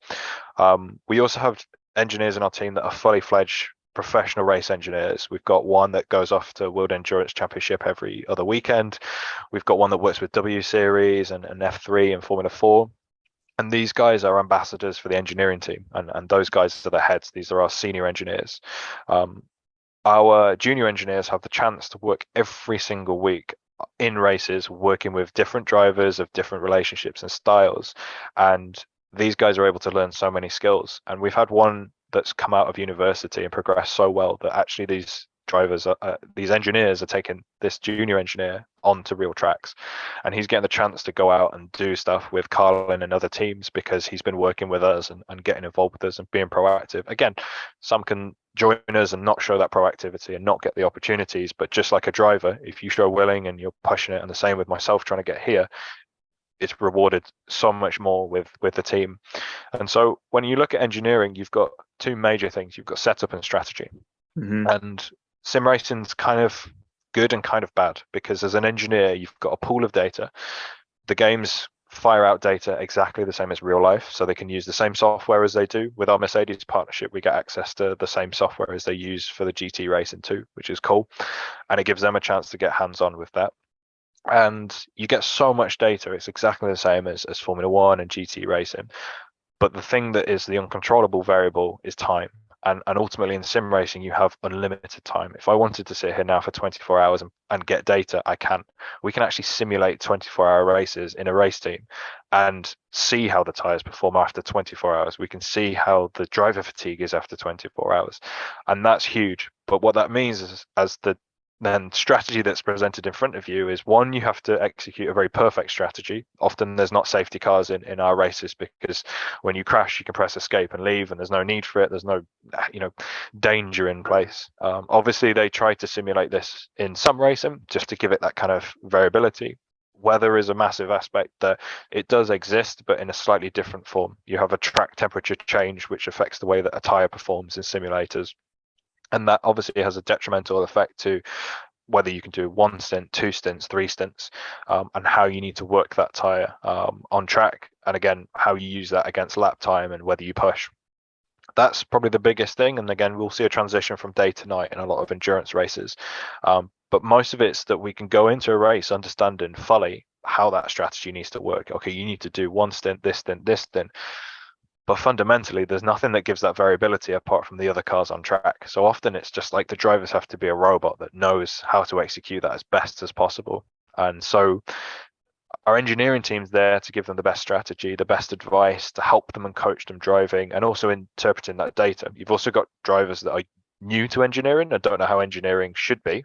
We also have engineers in our team that are fully fledged professional race engineers. We've got one that goes off to World Endurance Championship every other weekend. We've got one that works with W Series and F3 and Formula 4. And these guys are ambassadors for the engineering team, and those guys are the heads. These are our senior engineers. Our junior engineers have the chance to work every single week in races, working with different drivers of different relationships and styles. And these guys are able to learn so many skills. And we've had one that's come out of university and progressed so well that actually these engineers are taking this junior engineer onto real tracks, and he's getting the chance to go out and do stuff with Carlin and other teams because he's been working with us and getting involved with us and being proactive. Again, some can join us and not show that proactivity and not get the opportunities, but just like a driver, if you show willing and you're pushing it, and the same with myself trying to get here, it's rewarded so much more with the team. And so when you look at engineering, you've got two major things. You've got setup and strategy. And sim racing's kind of good and kind of bad, because as an engineer, you've got a pool of data. The game's fire out data exactly the same as real life, so they can use the same software as they do. With our Mercedes partnership, we get access to the same software as they use for the GT racing too, which is cool, and it gives them a chance to get hands-on with that. And you get so much data. It's exactly the same as Formula One and GT racing, but the thing that is the uncontrollable variable is time. And ultimately in sim racing, you have unlimited time. If I wanted to sit here now for 24 hours and get data, I can. We can actually simulate 24-hour races in a race team and see how the tires perform after 24 hours. We can see how the driver fatigue is after 24 hours. And that's huge. But what that means is, as the then strategy that's presented in front of you is, one, you have to execute a very perfect strategy. Often there's not safety cars in our races, because when you crash, you can press escape and leave, and there's no need for it. There's no, danger in place. Obviously, they try to simulate this in some racing just to give it that kind of variability. Weather is a massive aspect that it does exist, but in a slightly different form. You have a track temperature change, which affects the way that a tire performs in simulators. And that obviously has a detrimental effect to whether you can do 1 stint, 2 stints, 3 stints, and how you need to work that tire on track. And again, how you use that against lap time and whether you push. That's probably the biggest thing. And again, we'll see a transition from day to night in a lot of endurance races. But most of it's that we can go into a race understanding fully how that strategy needs to work. Okay, you need to do 1 stint, this stint, this stint. But fundamentally, there's nothing that gives that variability apart from the other cars on track. So often it's just like the drivers have to be a robot that knows how to execute that as best as possible. And so our engineering team's there to give them the best strategy, the best advice, to help them and coach them driving, and also interpreting that data. You've also got drivers that are new to engineering and don't know how engineering should be.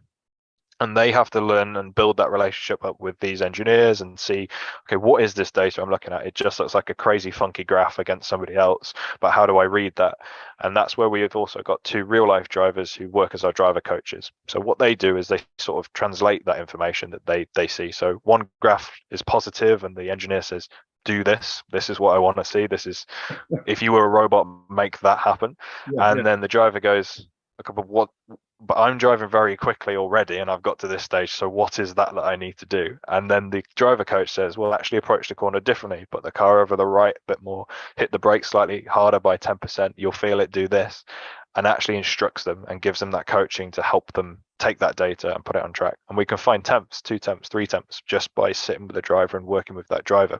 And they have to learn and build that relationship up with these engineers and see, okay, what is this data I'm looking at? It just looks like a crazy funky graph against somebody else, but how do I read that? And that's where we have also got 2 real life drivers who work as our driver coaches. So what they do is they sort of translate that information that they see. So one graph is positive and the engineer says, do this. This is what I want to see. This is, if you were a robot, make that happen. And then the driver goes, what? But I'm driving very quickly already and I've got to this stage, so what is that I need to do? And then the driver coach says, well, actually approach the corner differently, put the car over the right a bit more, hit the brake slightly harder by 10%, you'll feel it, do this, and actually instructs them and gives them that coaching to help them take that data and put it on track. And we can find temps, 2 temps, 3 temps, just by sitting with the driver and working with that driver.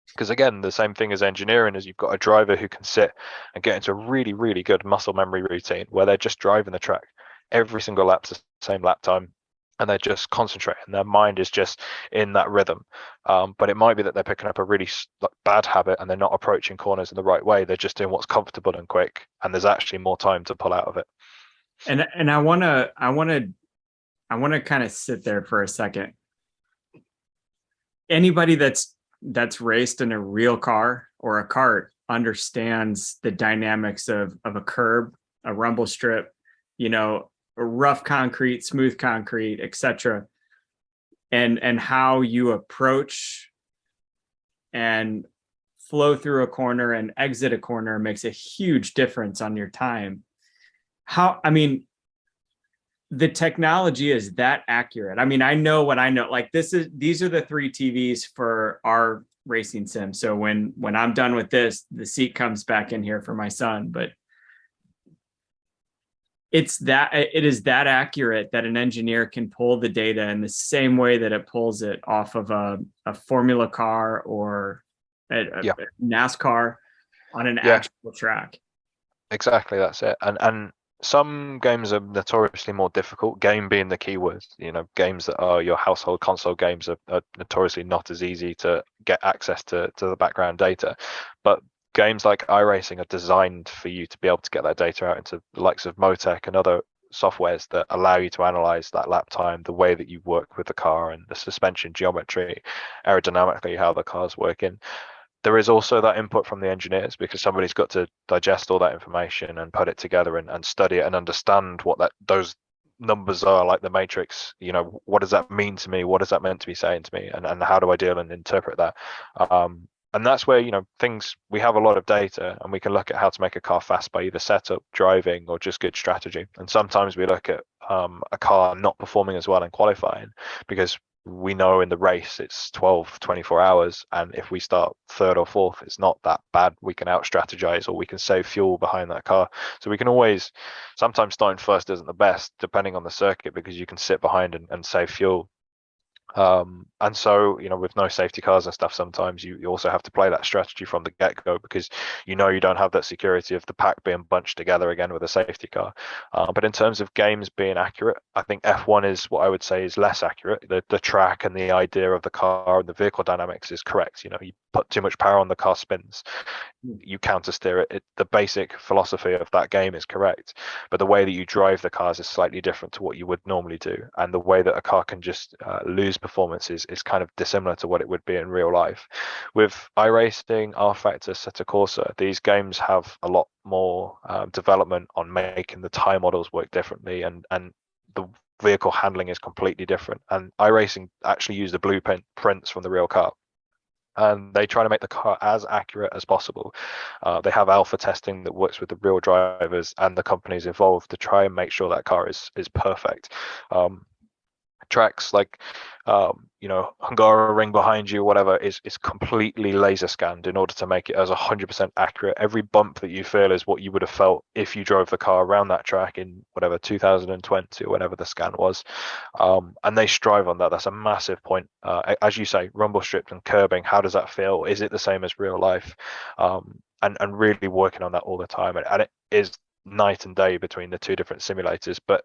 Because again, the same thing as engineering is you've got a driver who can sit and get into a really, really good muscle memory routine where they're just driving the track. Every single lap's the same lap time, and they're just concentrating. Their mind is just in that rhythm. But it might be that they're picking up a really bad habit and they're not approaching corners in the right way. They're just doing what's comfortable and quick, and there's actually more time to pull out of it. And I want to kind of sit there for a second. Anybody that's raced in a real car or a kart understands the dynamics of a curb, a rumble strip, a rough concrete, smooth concrete, etc. And how you approach and flow through a corner and exit a corner makes a huge difference on your time. The technology is that accurate. I know what I know. Like these are the 3 TVs for our racing sim. So when I'm done with this, the seat comes back in here for my son, but it is that accurate that an engineer can pull the data in the same way that it pulls it off of a Formula car or a NASCAR on an actual track. Exactly, that's it. And some games are notoriously more difficult, game being the key word. Games that are your household console games are notoriously not as easy to get access to the background data. But games like iRacing are designed for you to be able to get that data out into the likes of Motec and other softwares that allow you to analyze that lap time, the way that you work with the car and the suspension geometry, aerodynamically, how the car's working. There is also that input from the engineers, because somebody's got to digest all that information and put it together and study it and understand what those numbers are, like the matrix. What does that mean to me? What is that meant to be saying to me? And how do I deal and interpret that? And that's where, we have a lot of data and we can look at how to make a car fast by either setup, driving, or just good strategy. And sometimes we look at a car not performing as well in qualifying because we know in the race it's 12, 24 hours, and if we start third or fourth, it's not that bad. We can out strategize, or we can save fuel behind that car. So we can always, sometimes starting first isn't the best depending on the circuit, because you can sit behind and save fuel. And so, with no safety cars and stuff, sometimes you also have to play that strategy from the get-go, because you don't have that security of the pack being bunched together again with a safety car. But in terms of games being accurate, I think F1 is what I would say is less accurate. The track and the idea of the car and the vehicle dynamics is correct. You put too much power on, the car spins, you counter steer it. The basic philosophy of that game is correct, but the way that you drive the cars is slightly different to what you would normally do, and the way that a car can just lose performance is kind of dissimilar to what it would be in real life. With iRacing, R Factor, Assetto Corsa, these games have a lot more development on making the tire models work differently, and the vehicle handling is completely different. And iRacing actually use the blueprints from the real car, and they try to make the car as accurate as possible. They have alpha testing that works with the real drivers and the companies involved to try and make sure that car is perfect. Tracks like Hungaroring behind you, whatever, is completely laser scanned in order to make it as 100% accurate. Every bump that you feel is what you would have felt if you drove the car around that track in whatever 2020 or whatever the scan was. And they strive on that. That's a massive point. As you say, rumble strips and curbing, how does that feel? Is it the same as real life? And really working on that all the time. And it is night and day between the two different simulators, but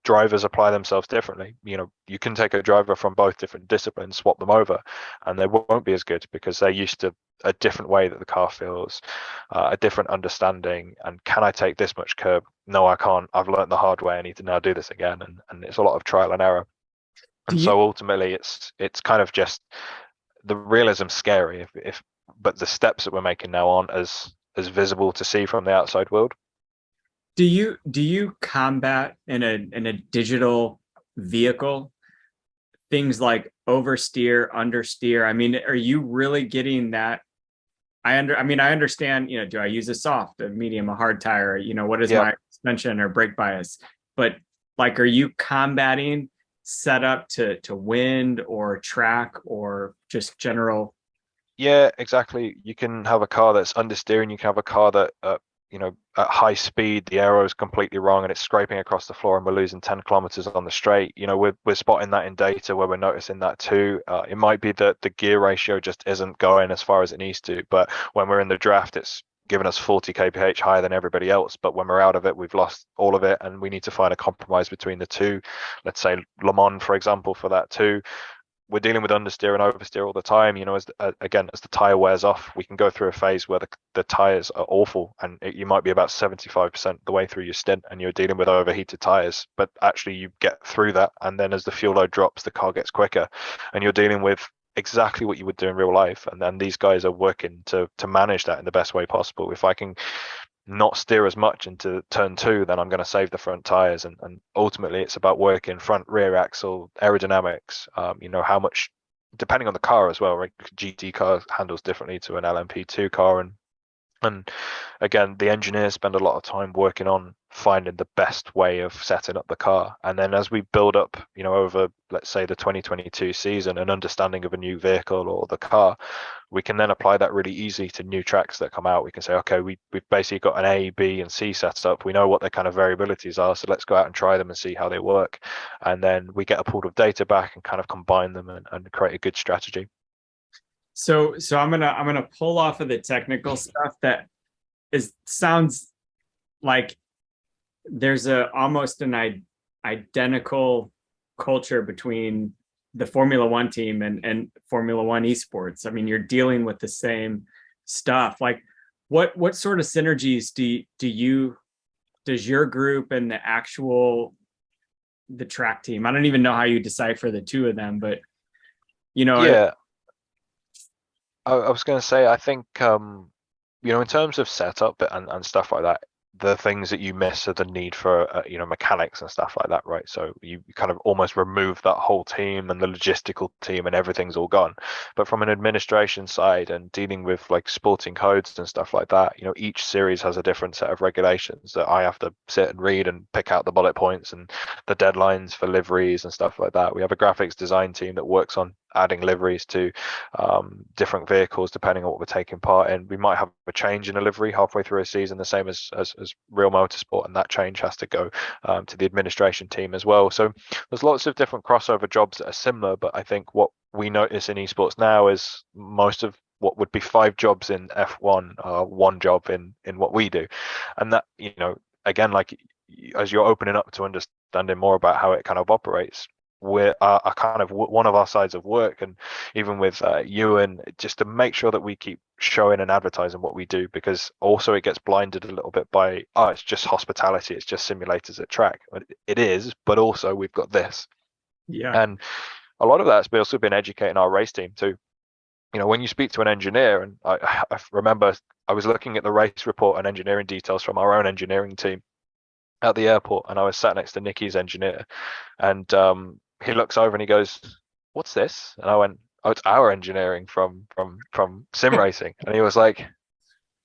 drivers apply themselves differently. You can take a driver from both different disciplines, swap them over, and they won't be as good, because they're used to a different way that the car feels, a different understanding. And can I take this much curb? No, I can't. I've learned the hard way. I need to now do this again. And it's a lot of trial and error. And so ultimately it's kind of just the realism scary, but the steps that we're making now aren't as visible to see from the outside world. Do you combat in a digital vehicle things like oversteer, understeer? I mean, are you really getting that? I understand, do I use a soft, a medium, a hard tire? What is my suspension or brake bias? But like, are you combating setup to wind or track or just general? Yeah, exactly. You can have a car that's understeering. You can have a car that at high speed, the aero is completely wrong and it's scraping across the floor and we're losing 10 kilometers on the straight. We're spotting that in data where we're noticing that too. It might be that the gear ratio just isn't going as far as it needs to, but when we're in the draft, it's giving us 40 kph higher than everybody else. But when we're out of it, we've lost all of it, and we need to find a compromise between the two. Let's say Le Mans, for example, for that too. We're dealing with understeer and oversteer all the time. As the tire wears off, we can go through a phase where the tires are awful, and you might be about 75% the way through your stint, and you're dealing with overheated tires. But actually, you get through that, and then as the fuel load drops, the car gets quicker, and you're dealing with exactly what you would do in real life. And then these guys are working to manage that in the best way possible. If I can not steer as much into turn 2, then I'm going to save the front tires. And ultimately it's about working front, rear axle, aerodynamics, how much, depending on the car as well, right? GT car handles differently to an LMP2 car. And again, the engineers spend a lot of time working on finding the best way of setting up the car. And then as we build up, over, let's say, the 2022 season, an understanding of a new vehicle or the car, we can then apply that really easy to new tracks that come out. We can say, okay, we've basically got an A, B, and C set up. We know what their kind of variabilities are, so let's go out and try them and see how they work. And then we get a pool of data back and kind of combine them and create a good strategy. So I'm gonna pull off of the technical stuff that sounds like there's almost an identical culture between the Formula One team and Formula One Esports. I mean, you're dealing with the same stuff. Like, what sort of synergies does your group and the track team? I don't even know how you decipher the two of them, but yeah. I was going to say, I think, in terms of setup and stuff like that, the things that you miss are the need for mechanics and stuff like that, right? So you kind of almost remove that whole team and the logistical team, and everything's all gone. But from an administration side and dealing with like sporting codes and stuff like that, each series has a different set of regulations that I have to sit and read and pick out the bullet points and the deadlines for liveries and stuff like that. We have a graphics design team that works on adding liveries to different vehicles depending on what we're taking part in. We might have a change in a livery halfway through a season, the same as real motorsport, and that change has to go to the administration team as well. So there's lots of different crossover jobs that are similar, but I think what we notice in esports now is most of what would be 5 jobs in F1 are 1 job in what we do. And that, again, like as you're opening up to understanding more about how it kind of operates, we're are kind of one of our sides of work, and even with you, and just to make sure that we keep showing and advertising what we do, because also it gets blinded a little bit by it's just hospitality, it's just simulators at track. It is, but also we've got this. Yeah. And a lot of that's also been educating our race team too. When you speak to an engineer, and I remember I was looking at the race report and engineering details from our own engineering team at the airport, and I was sat next to Nikki's engineer, and he looks over and he goes, "What's this?" And I went, "Oh, it's our engineering from sim racing." And he was like,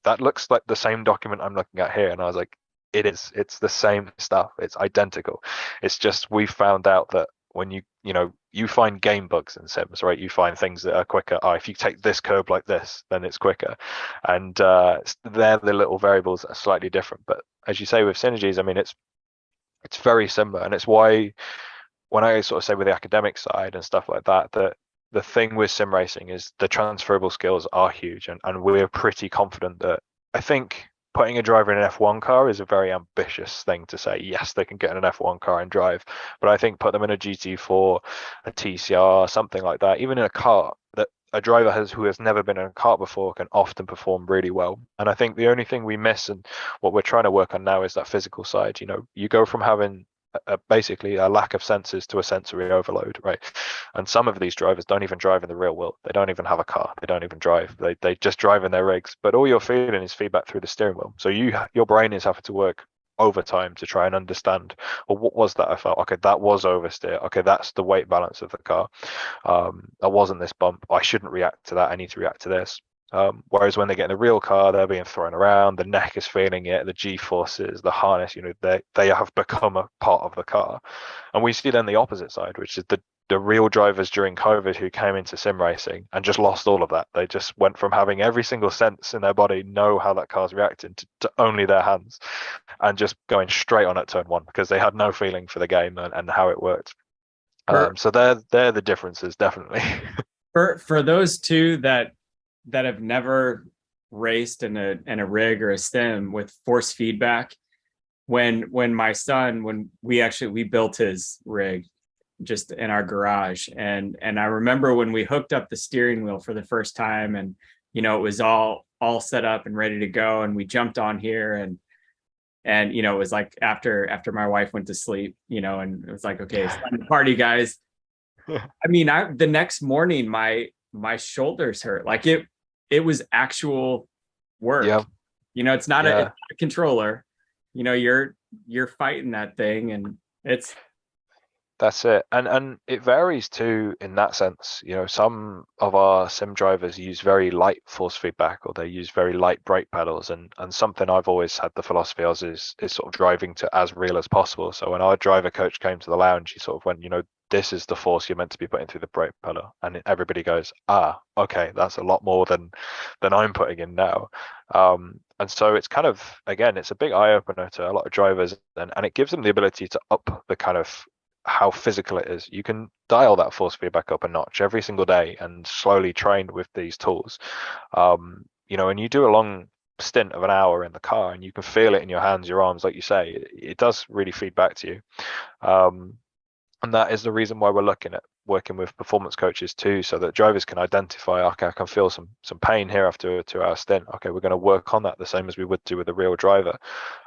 "That looks like the same document I'm looking at here." And I was like, "It is. It's the same stuff. It's identical. It's just we found out that when you find game bugs in sims, right? You find things that are quicker. Oh, if you take this curve like this, then it's quicker." And they're the little variables that are slightly different. But as you say with synergies, I mean, it's very similar, and it's why when I sort of say with the academic side and stuff like that, that the thing with sim racing is the transferable skills are huge, and we're pretty confident that, I think putting a driver in an F1 car is a very ambitious thing to say. Yes, they can get in an F1 car and drive, but I think put them in a GT4, a TCR, something like that, even in a kart, that a driver who has never been in a kart before can often perform really well. And I think the only thing we miss, and what we're trying to work on now, is that physical side. You go from having basically a lack of senses to a sensory overload, right? And some of these drivers don't even drive in the real world. They don't even have a car. They don't even drive. They just drive in their rigs. But all you're feeling is feedback through the steering wheel. So your brain is having to work overtime to try and understand, well, what was that I felt? Okay, that was oversteer. Okay, that's the weight balance of the car. That wasn't this bump. I shouldn't react to that. I need to react to this. Whereas when they get in a real car, they're being thrown around, the neck is feeling it, the G-forces, the harness, they have become a part of the car. And we see then the opposite side, which is the real drivers during COVID who came into sim racing and just lost all of that. They just went from having every single sense in their body know how that car's reacting to only their hands, and just going straight on at turn 1 because they had no feeling for the game and how it worked. So they're the differences, definitely. For those two that have never raced in a rig or a sim with force feedback, when my son, when we built his rig just in our garage, and I remember when we hooked up the steering wheel for the first time, and it was all set up and ready to go, and we jumped on here, and it was like after my wife went to sleep, and it was like, okay, it's time to party, guys. I mean, the next morning my shoulders hurt. Like it was actual work. Yeah. It's not a controller. You're fighting that thing, and That's it. And it varies too in that sense. Some of our sim drivers use very light force feedback, or they use very light brake pedals, and something I've always had the philosophy of is sort of driving to as real as possible. So when our driver coach came to the lounge, he sort of went, this is the force you're meant to be putting through the brake pedal. And everybody goes, okay, that's a lot more than I'm putting in now. And so it's kind of, again, it's a big eye opener to a lot of drivers, and it gives them the ability to up the kind of how physical it is. You can dial that force feedback up a notch every single day and slowly train with these tools. And you do a long stint of an hour in the car, and you can feel it in your hands, your arms, like you say. It does really feed back to you. And that is the reason why we're looking at working with performance coaches too, so that drivers can identify, okay, I can feel some pain here after a 2-hour stint. Okay, we're going to work on that the same as we would do with a real driver.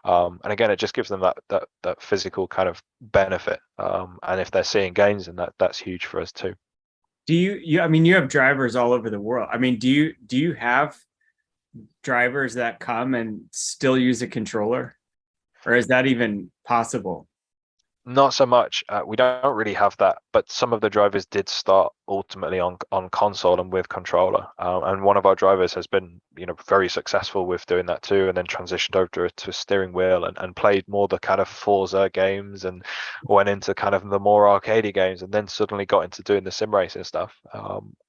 And again, it just gives them that physical kind of benefit. And if they're seeing gains, then that's huge for us too. Do you I mean, you have drivers all over the world. I mean, do you have drivers that come and still use a controller? or is that even possible? Not so much. We don't really have that, but some of the drivers did start ultimately on console and with controller. And one of our drivers has been, very successful with doing that too, and then transitioned over to a steering wheel and played more the kind of Forza games and went into kind of the more arcadey games, and then suddenly got into doing the sim racing stuff.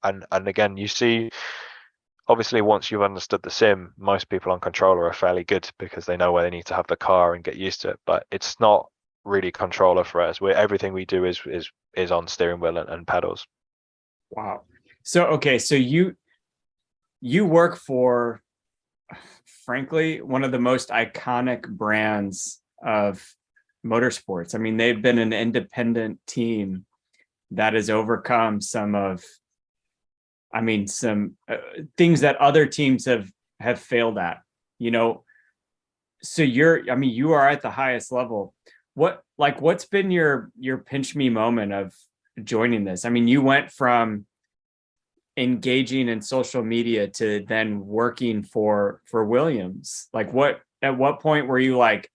And again, you see, obviously, once you've understood the sim, most people on controller are fairly good because they know where they need to have the car and get used to it. But it's not really controller for us. Everything we do is on steering wheel and pedals. Wow. So okay, so you work for, frankly, one of the most iconic brands of motorsports. I mean, they've been an independent team that has overcome some things that other teams have failed at, you know. So you are at the highest level. What's been your pinch me moment of joining this? I mean, you went from engaging in social media to then working for Williams. At what point were you like,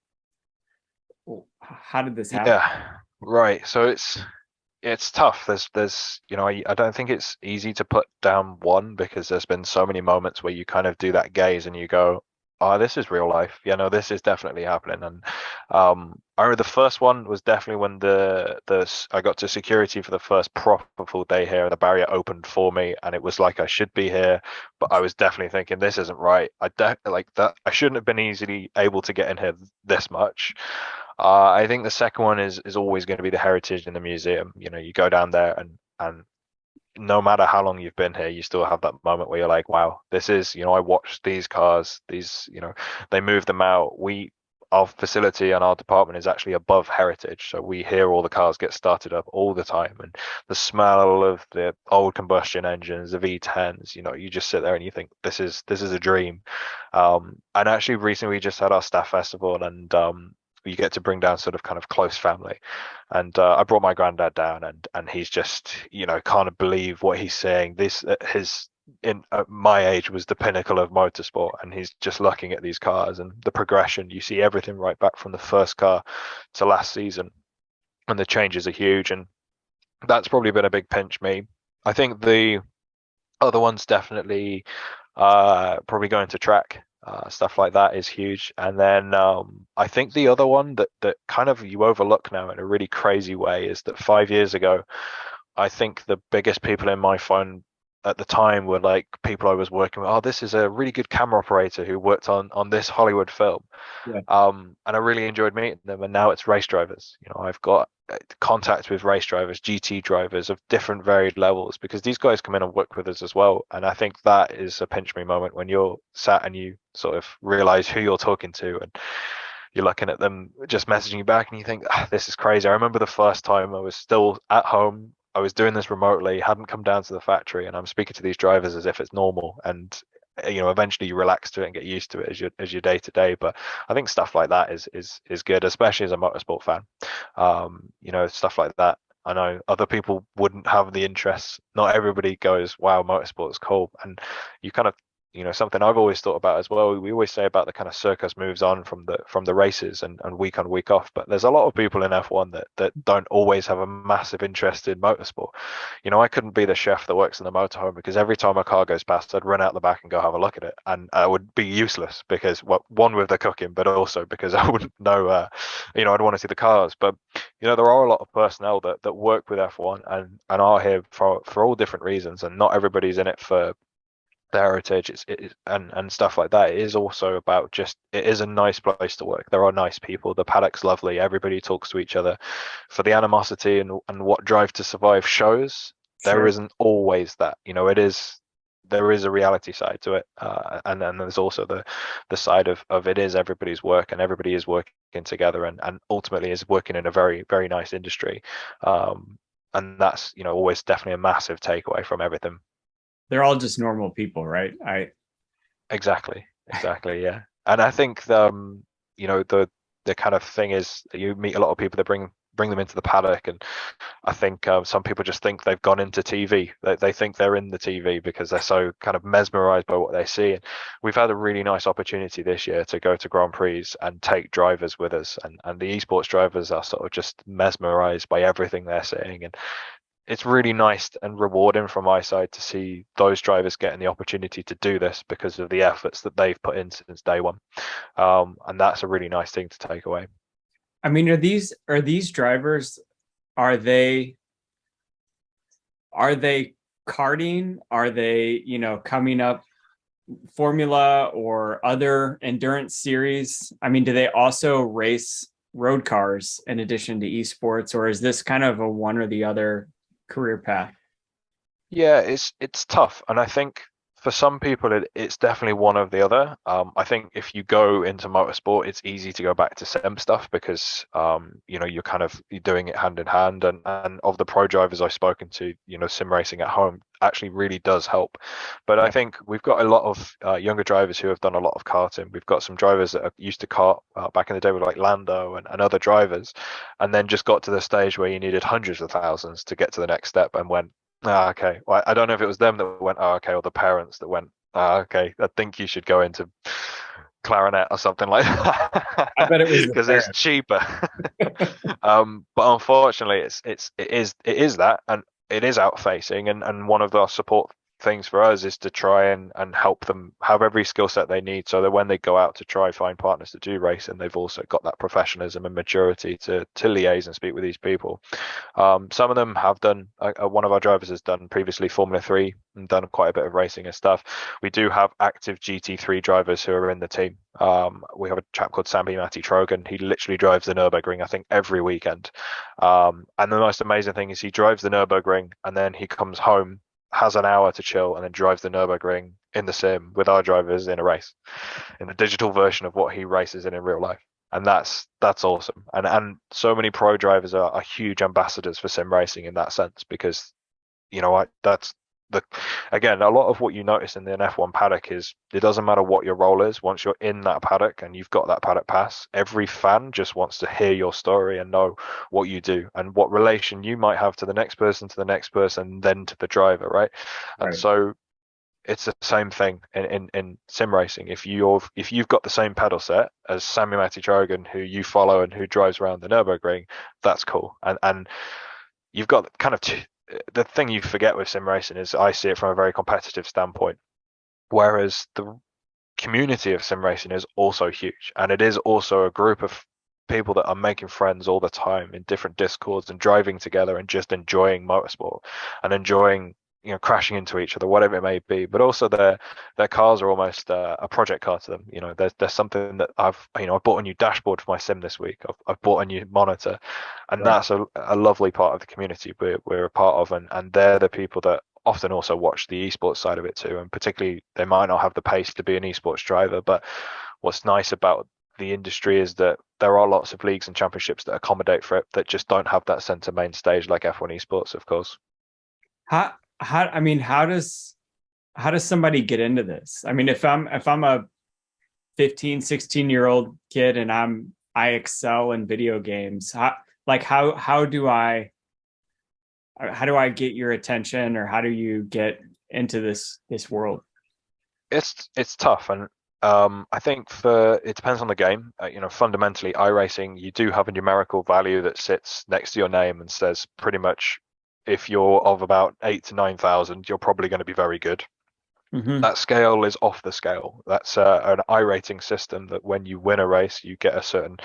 how did this happen? Yeah, right. So it's tough. There's I don't think it's easy to put down one, because there's been so many moments where you kind of do that gaze and you go, oh, this is real life. This is definitely happening. And I remember the first one was definitely when I got to security for the first proper full day here. The barrier opened for me, and it was like I should be here, but I was definitely thinking this isn't right. Like that. I shouldn't have been easily able to get in here this much. I think the second one is always going to be the heritage in the museum. You go down there, and no matter how long you've been here, you still have that moment where you're like, wow, this is, I watched these cars, they moved them out. Our facility and our department is actually above heritage, so we hear all the cars get started up all the time, and the smell of the old combustion engines, the V10s. You just sit there and you think this is a dream. And actually recently we just had our staff festival, and you get to bring down sort of kind of close family, and I brought my granddad down, and he's just can't believe what he's saying. His in my age was the pinnacle of motorsport, and he's just looking at these cars and the progression. You see everything right back from the first car to last season, and the changes are huge, and that's probably been a big pinch me. I think the other one's definitely probably going to track. Stuff like that is huge. And then I think the other one that kind of you overlook now in a really crazy way is that 5 years ago, I think the biggest people in my phone at the time were like people I was working with. Oh, this is a really good camera operator who worked on this Hollywood film. Yeah. And I really enjoyed meeting them. And now it's race drivers. I've got contact with race drivers, GT drivers of different varied levels, because these guys come in and work with us as well. And I think that is a pinch me moment when you're sat and you sort of realize who you're talking to, and you're looking at them just messaging you back, and you think, this is crazy. I remember the first time I was still at home. I was doing this remotely, hadn't come down to the factory, and I'm speaking to these drivers as if it's normal. And eventually you relax to it and get used to it as your day to day. But I think stuff like that is good, especially as a motorsport fan. Stuff like that. I know other people wouldn't have the interest. Not everybody goes, wow, motorsport's cool. And you kind of, something I've always thought about as well. We always say about the kind of circus moves on from the races and week on, week off. But there's a lot of people in F1 that don't always have a massive interest in motorsport. I couldn't be the chef that works in the motorhome, because every time a car goes past, I'd run out the back and go have a look at it, and I would be useless because, well, one, with the cooking, but also because I wouldn't know. I'd want to see the cars. But there are a lot of personnel that work with F1 and are here for all different reasons, and not everybody's in it for the heritage. And stuff like that. It is also about just, it is a nice place to work. There are nice people. The paddock's lovely. Everybody talks to each other. For the animosity and what Drive to Survive shows, there Sure. isn't always that. There is a reality side to it, and then there's also the side of it is everybody's work, and everybody is working together, and ultimately is working in a very, very nice industry. And that's always definitely a massive takeaway from everything. They're all just normal people, right? I Exactly, yeah. And I think the kind of thing is that you meet a lot of people that bring bring them into the paddock. And I think some people just think they've gone into TV. They think they're in the TV because they're so kind of mesmerized by what they see. And we've had a really nice opportunity this year to go to Grand Prix and take drivers with us. And the esports drivers are sort of just mesmerized by everything they're seeing. And it's really nice and rewarding from my side to see those drivers getting the opportunity to do this because of the efforts that they've put in since day one. And that's a really nice thing to take away. I mean, are these drivers, are they karting? Are they, coming up Formula or other endurance series? I mean, do they also race road cars in addition to esports, or is this kind of a one or the other career path? Yeah, it's tough, and I think for some people it's definitely one of the other. I think if you go into motorsport, it's easy to go back to sim stuff because you're doing it hand in hand. And of the pro drivers I've spoken to, sim racing at home actually really does help. But I think we've got a lot of younger drivers who have done a lot of karting. We've got some drivers that are used to kart back in the day with like Lando and other drivers, and then just got to the stage where you needed hundreds of thousands to get to the next step and went, okay. Well, I don't know if it was them that went, oh, okay, or the parents that went, oh, okay, I think you should go into clarinet or something like that. I bet it was the because it's parents. cheaper. But unfortunately, it is that, and it is outfacing, and one of our support things for us is to try and help them have every skill set they need so that when they go out to try find partners to do racing, they've also got that professionalism and maturity to liaise and speak with these people. Some of them have done, one of our drivers has done previously Formula 3 and done quite a bit of racing and stuff. We do have active GT3 drivers who are in the team. We have a chap called Matty Trogan. He literally drives the Nürburgring, I think, every weekend. And the most amazing thing is he drives the Nürburgring and then he comes home, has an hour to chill, and then drives the Nürburgring in the sim with our drivers in a race, in the digital version of what he races in real life. And that's awesome. And so many pro drivers are huge ambassadors for sim racing in that sense, because that's again, a lot of what you notice in the F1 paddock is it doesn't matter what your role is. Once you're in that paddock and you've got that paddock pass, every fan just wants to hear your story and know what you do and what relation you might have to the next person, then to the driver, right? And Right. so it's the same thing in sim racing. If you've got the same pedal set as Matty Trogan, who you follow and who drives around the Nürburgring, that's cool. And you've got kind of the thing you forget with sim racing is I see it from a very competitive standpoint, whereas the community of sim racing is also huge, and it is also a group of people that are making friends all the time in different discords and driving together and just enjoying motorsport and enjoying crashing into each other, whatever it may be. But also their cars are almost a project car to them. There's something that I bought a new dashboard for my sim this week. I've bought a new monitor, and Right. that's a lovely part of the community we're a part of, and they're the people that often also watch the esports side of it too. And particularly, they might not have the pace to be an esports driver, but what's nice about the industry is that there are lots of leagues and championships that accommodate for it that just don't have that center main stage like F1 esports, of course. I mean, how does somebody get into this? I mean, if I'm a 15, 16-year-old kid and I excel in video games, how do I get your attention, or how do you get into this world? It's tough, and I think it depends on the game. Fundamentally, iRacing, you do have a numerical value that sits next to your name and says pretty much if you're of about 8 to 9,000, you're probably going to be very good. Mm-hmm. That scale is off the scale. That's an iRating system that when you win a race, you get a certain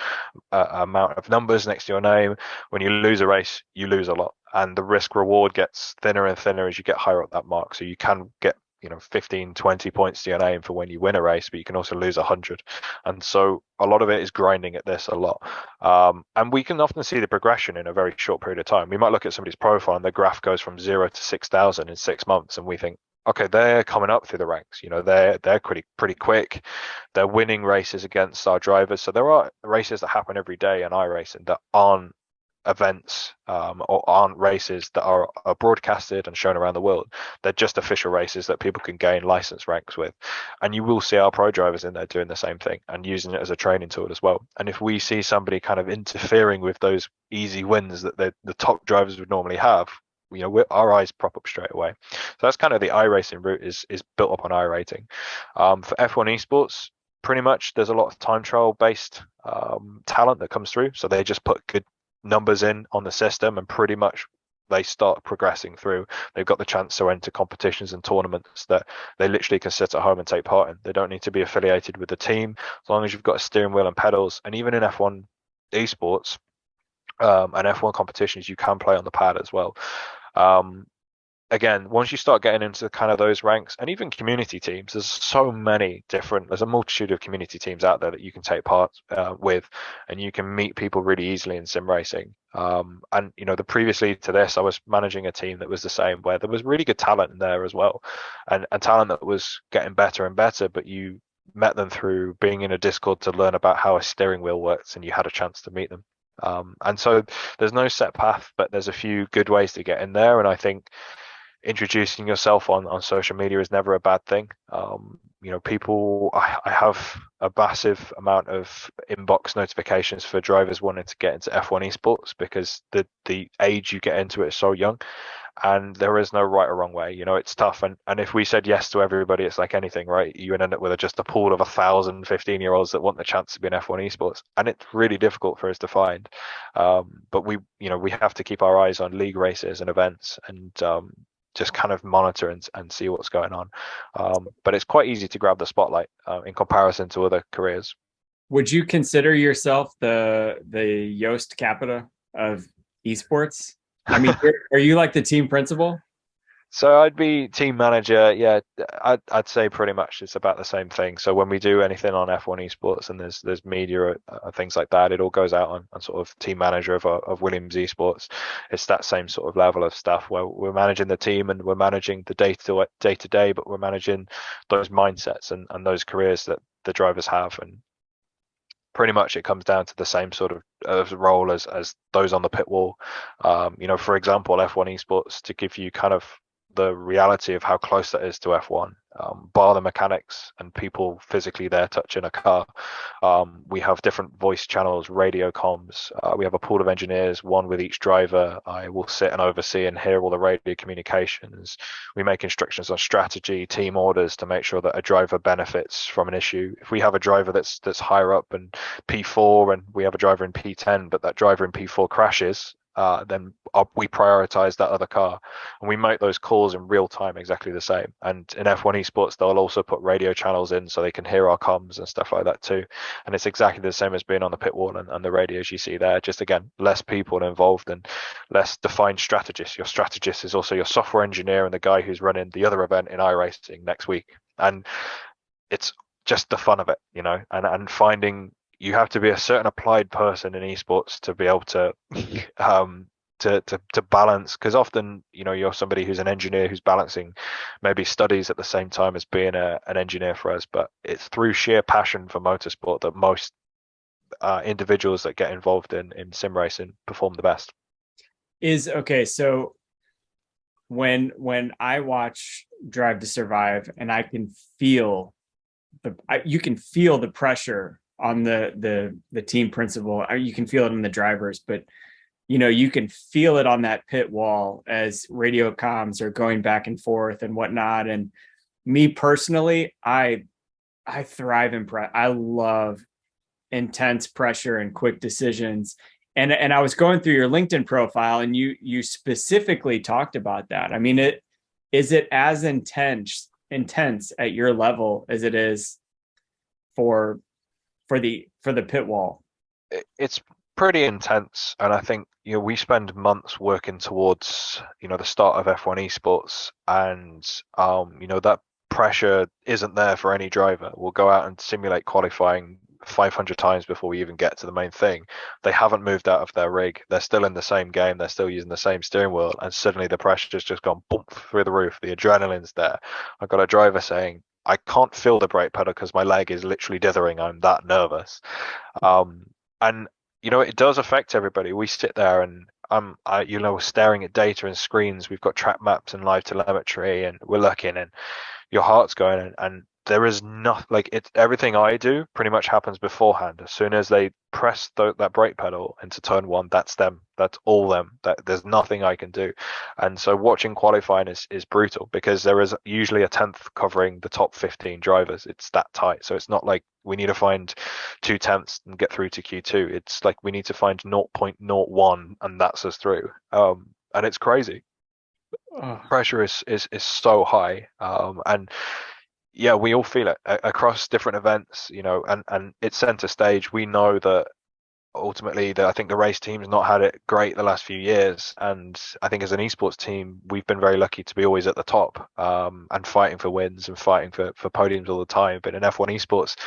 amount of numbers next to your name. When you lose a race, you lose a lot. And the risk reward gets thinner and thinner as you get higher up that mark. So you can get 15, 20 points to your name for when you win a race, but you can also lose 100. And so a lot of it is grinding at this a lot. And we can often see the progression in a very short period of time. We might look at somebody's profile and the graph goes from 0 to 6,000 in 6 months, and we think, okay, they're coming up through the ranks. They're pretty quick. They're winning races against our drivers. So there are races that happen every day in iRacing that aren't events or aren't races that are broadcasted and shown around the world. They're just official races that people can gain license ranks with. And you will see our pro drivers in there doing the same thing and using it as a training tool as well. And if we see somebody kind of interfering with those easy wins that the top drivers would normally have, our eyes prop up straight away. So that's kind of the iRacing route is built up on iRating. For F1 esports, pretty much there's a lot of time trial based talent that comes through. So they just put good numbers in on the system and pretty much they start progressing through. They've got the chance to enter competitions and tournaments that they literally can sit at home and take part in. They don't need to be affiliated with the team as long as you've got a steering wheel and pedals. And even in F1 esports and F1 competitions, you can play on the pad as well. Again, once you start getting into kind of those ranks and even community teams, there's a multitude of community teams out there that you can take part with, and you can meet people really easily in sim racing. And the previously to this, I was managing a team that was the same, where there was really good talent in there as well, and talent that was getting better and better, but you met them through being in a Discord to learn about how a steering wheel works, and you had a chance to meet them. And so there's no set path, but there's a few good ways to get in there, and I think introducing yourself on social media is never a bad thing. I have a massive amount of inbox notifications for drivers wanting to get into F1 esports because the age you get into it is so young, and there is no right or wrong way. It's tough, and if we said yes to everybody, it's like anything, right? You end up with just a pool of 1,000 15-year-olds that want the chance to be in F1 esports, and it's really difficult for us to find. But we have to keep our eyes on league races and events, and just kind of monitor and see what's going on. But it's quite easy to grab the spotlight in comparison to other careers. Would you consider yourself the Yost Capita of esports? I mean, are you like the team principal? So I'd be team manager. Yeah, I'd say pretty much it's about the same thing. So when we do anything on F1 esports and there's media or things like that, it all goes out on sort of team manager of Williams Esports. It's that same sort of level of stuff where we're managing the team and we're managing the day to day, but we're managing those mindsets and those careers that the drivers have. And pretty much it comes down to the same sort of role as those on the pit wall. For example, F1 esports, to give you kind of the reality of how close that is to F1, bar the mechanics and people physically there touching a car. We have different voice channels, radio comms. We have a pool of engineers, one with each driver. I will sit and oversee and hear all the radio communications. We make instructions on strategy, team orders to make sure that a driver benefits from an issue. If we have a driver that's higher up in P4 and we have a driver in P10, but that driver in P4 crashes, then we prioritize that other car, and we make those calls in real time exactly the same. And in F1 esports, they'll also put radio channels in so they can hear our comms and stuff like that too. And it's exactly the same as being on the pit wall and the radios you see there. Just again, less people involved and less defined strategist. Your strategist is also your software engineer and the guy who's running the other event in iRacing next week. And it's just the fun of it, and finding. You have to be a certain applied person in esports to be able to to balance, because often you're somebody who's an engineer who's balancing maybe studies at the same time as being an engineer for us. But it's through sheer passion for motorsport that most individuals that get involved in sim racing perform the best. So when I watch Drive to Survive, and I can feel you can feel the pressure on the team principal. You can feel it in the drivers, but you can feel it on that pit wall as radio comms are going back and forth and whatnot. And me personally, I thrive in I love intense pressure and quick decisions. And I was going through your LinkedIn profile, and you specifically talked about that. I mean, is it as intense at your level as it is for the pit wall? It's pretty intense, and I think we spend months working towards the start of F1 esports, and that pressure isn't there for any driver. We'll go out and simulate qualifying 500 times before we even get to the main thing. They haven't moved out of their rig, they're still in the same game, they're still using the same steering wheel, and suddenly the pressure's just gone boom through the roof. The adrenaline's there. I've got a driver saying, I can't feel the brake pedal because my leg is literally dithering. I'm that nervous. And it does affect everybody. We sit there and staring at data and screens. We've got track maps and live telemetry, and we're looking, and your heart's going, and there is nothing like it. Everything I do pretty much happens beforehand. As soon as they press that brake pedal into turn one, that's them. That's all them. That there's nothing I can do. And so watching qualifying is brutal because there is usually a tenth covering the top 15 drivers. It's that tight. So it's not like we need to find 2/10 and get through to Q2. It's like we need to find 0.01 and that's us through. And it's crazy. Oh, Pressure is so high. And yeah, we all feel it across different events, and it's center stage. We know that ultimately that I think the race team's not had it great the last few years, and I think as an esports team, we've been very lucky to be always at the top, and fighting for wins and fighting for podiums all the time. But in F1 esports,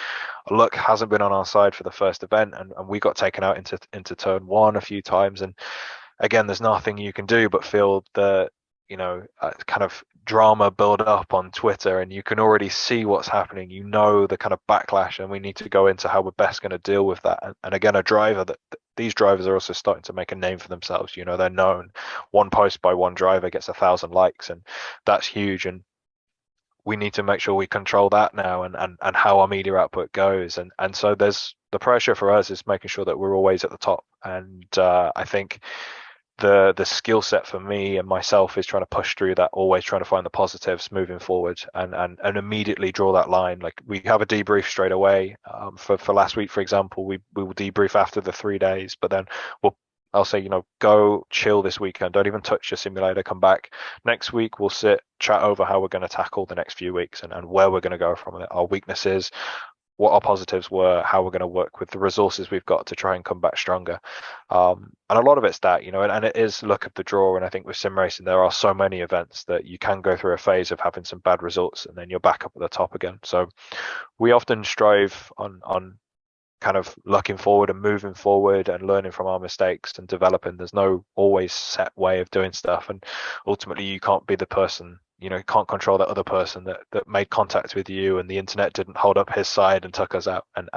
luck hasn't been on our side for the first event, and we got taken out into turn one a few times, and again, there's nothing you can do but feel the kind of drama build up on Twitter, and you can already see what's happening. The kind of backlash, and we need to go into how we're best going to deal with that. And again, a driver these drivers are also starting to make a name for themselves. They're known. One post by one driver gets 1,000 likes, and that's huge. And we need to make sure we control that now, and how our media output goes. And so there's the pressure for us is making sure that we're always at the top. And I think the skill set for me and myself is trying to push through that, always trying to find the positives moving forward, and immediately draw that line. Like we have a debrief straight away. For last week, for example, we will debrief after the 3 days, but then I'll say, go chill this weekend. Don't even touch your simulator. Come back next week. We'll chat over how we're going to tackle the next few weeks, and where we're going to go from it. Our weaknesses, what our positives were, how we're going to work with the resources we've got to try and come back stronger. And a lot of it's that, and it is luck of the draw. And I think with sim racing, there are so many events that you can go through a phase of having some bad results and then you're back up at the top again. So we often strive on kind of looking forward and moving forward and learning from our mistakes and developing. There's no always set way of doing stuff, and ultimately you can't be the person, you can't control that other person that made contact with you, and the internet didn't hold up his side and took us out. And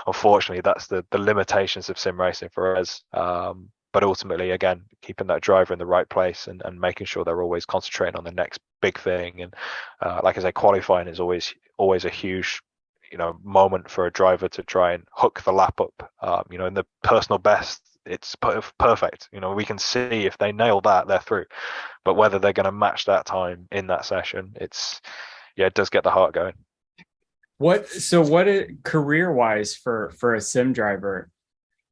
unfortunately that's the limitations of sim racing for us. But ultimately, again, keeping that driver in the right place and making sure they're always concentrating on the next big thing. And like I say, qualifying is always a huge moment for a driver to try and hook the lap up. In the personal best, it's perfect. We can see if they nail that, they're through. But whether they're going to match that time in that session, it does get the heart going. what career wise for a sim driver?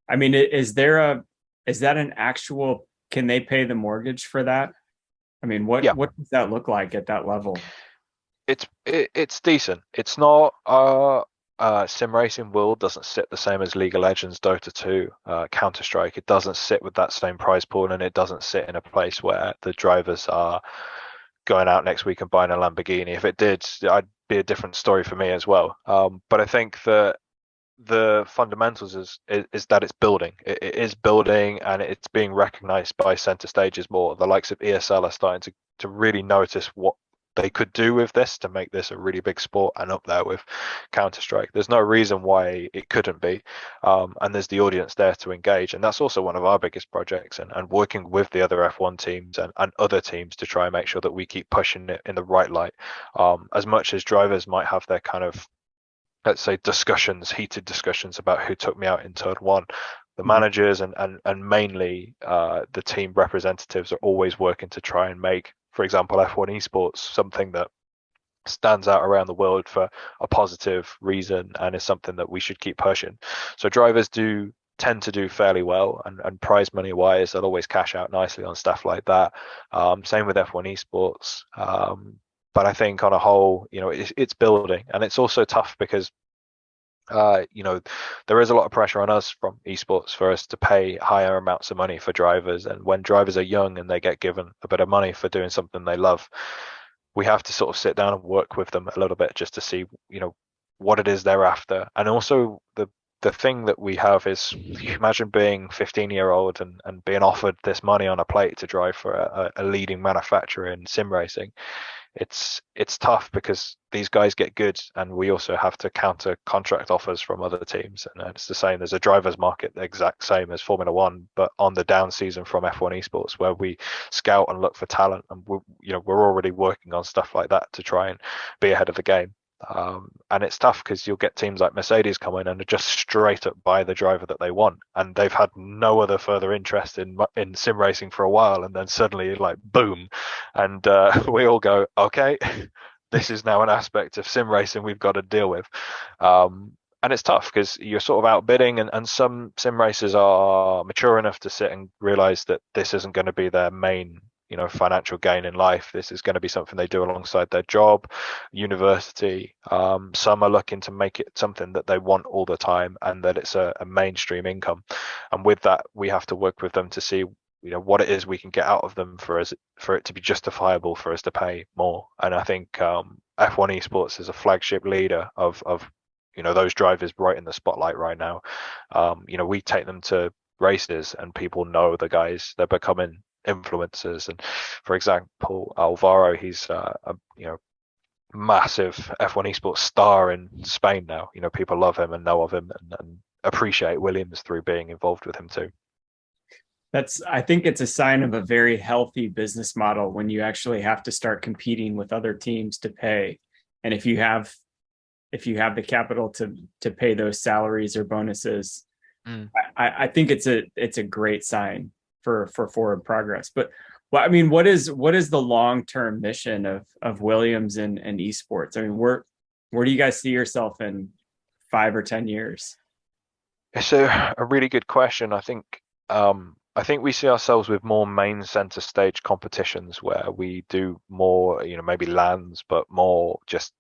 I mean, is that an actual, can they pay the mortgage for that? I mean, Yeah, what does that look like at that level? it's decent. It's not sim racing world doesn't sit the same as League of Legends, Dota 2, Counter Strike. It doesn't sit with that same prize pool, and it doesn't sit in a place where the drivers are going out next week and buying a Lamborghini. If it did, I'd be a different story for me as well. But I think that the fundamentals is that it's building. It is building, and it's being recognized by center stages more. The likes of ESL are starting to really notice what they could do with this to make this a really big sport, and up there with Counter Strike. There's no reason why it couldn't be, and there's the audience there to engage, and that's also one of our biggest projects. And working with the other F1 teams and other teams to try and make sure that we keep pushing it in the right light. As much as drivers might have their kind of, let's say, heated discussions about who took me out in turn one, the managers and mainly the team representatives are always working to try and make, for example, F1 esports something that stands out around the world for a positive reason, and is something that we should keep pushing. So drivers do tend to do fairly well, and prize money wise, they'll always cash out nicely on stuff like that. Same with F1 esports. But I think on a whole, it's building, and it's also tough because there is a lot of pressure on us from esports for us to pay higher amounts of money for drivers. And when drivers are young and they get given a bit of money for doing something they love, we have to sort of sit down and work with them a little bit just to see, what it is they're after. And also the thing that we have is, imagine being 15-year-old and being offered this money on a plate to drive for a leading manufacturer in sim racing. it's tough because these guys get good, and we also have to counter contract offers from other teams. And it's the same. There's a drivers market, the exact same as Formula One, but on the down season from F1 Esports, where we scout and look for talent, and we're already working on stuff like that to try and be ahead of the game. And it's tough because you'll get teams like Mercedes come in and are just straight up buy the driver that they want, and they've had no other further interest in sim racing for a while, and then suddenly like boom, and we all go, okay, this is now an aspect of sim racing we've got to deal with. And it's tough because you're sort of outbidding, and some sim racers are mature enough to sit and realize that this isn't going to be their main financial gain in life. This is going to be something they do alongside their job, university. Some are looking to make it something that they want all the time, and that it's a mainstream income. And with that, we have to work with them to see what it is we can get out of them for it to be justifiable for us to pay more. And I think F1 Esports is a flagship leader of those drivers right in the spotlight right now. We take them to races, and people know the guys. They're becoming influencers. And for example, Alvaro, he's a massive F1 Esports star in Spain now. People love him and know of him, and appreciate Williams through being involved with him too. I think it's a sign of a very healthy business model when you actually have to start competing with other teams to pay. And if you have the capital to pay those salaries or bonuses, I think it's a great sign for forward progress. But I mean, what is the long-term mission of Williams and esports? I mean, where do you guys see yourself in 5 or 10 years? It's a really good question. I think we see ourselves with more main center stage competitions where we do more, maybe lands, but more just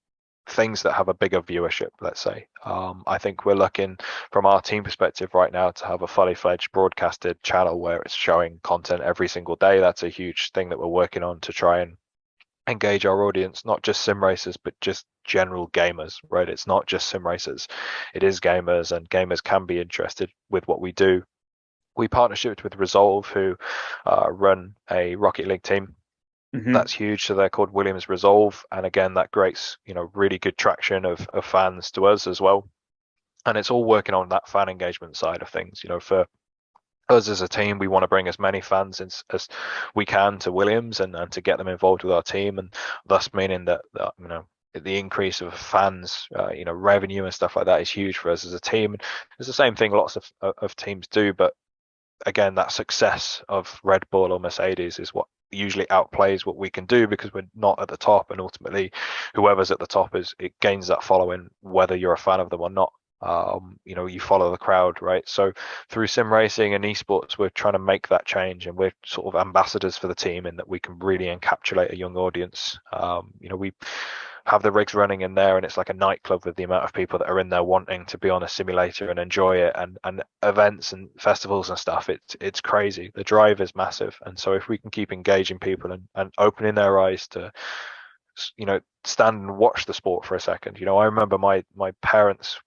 things that have a bigger viewership, let's say. I think we're looking from our team perspective right now to have a fully fledged broadcasted channel where it's showing content every single day. That's a huge thing that we're working on to try and engage our audience, not just sim racers, but just general gamers, right? It's not just sim racers, it is gamers, and gamers can be interested with what we do. We partnershipped with Resolve, who run a Rocket League team. That's huge. So they're called Williams Resolve, and again, that creates really good traction of fans to us as well. And it's all working on that fan engagement side of things. For us as a team, we want to bring as many fans as we can to Williams, and to get them involved with our team, and thus meaning that the increase of fans, revenue and stuff like that is huge for us as a team. And it's the same thing lots of teams do, but again, that success of Red Bull or Mercedes is what usually outplays what we can do, because we're not at the top, and ultimately whoever's at the top it gains that following whether you're a fan of them or not. You follow the crowd, right? So through sim racing and esports, we're trying to make that change, and we're sort of ambassadors for the team in that we can really encapsulate a young audience. We have the rigs running in there, and it's like a nightclub with the amount of people that are in there wanting to be on a simulator and enjoy it, and events and festivals and stuff. It's crazy. The drive is massive, and so if we can keep engaging people and opening their eyes to stand and watch the sport for a second. I remember my parents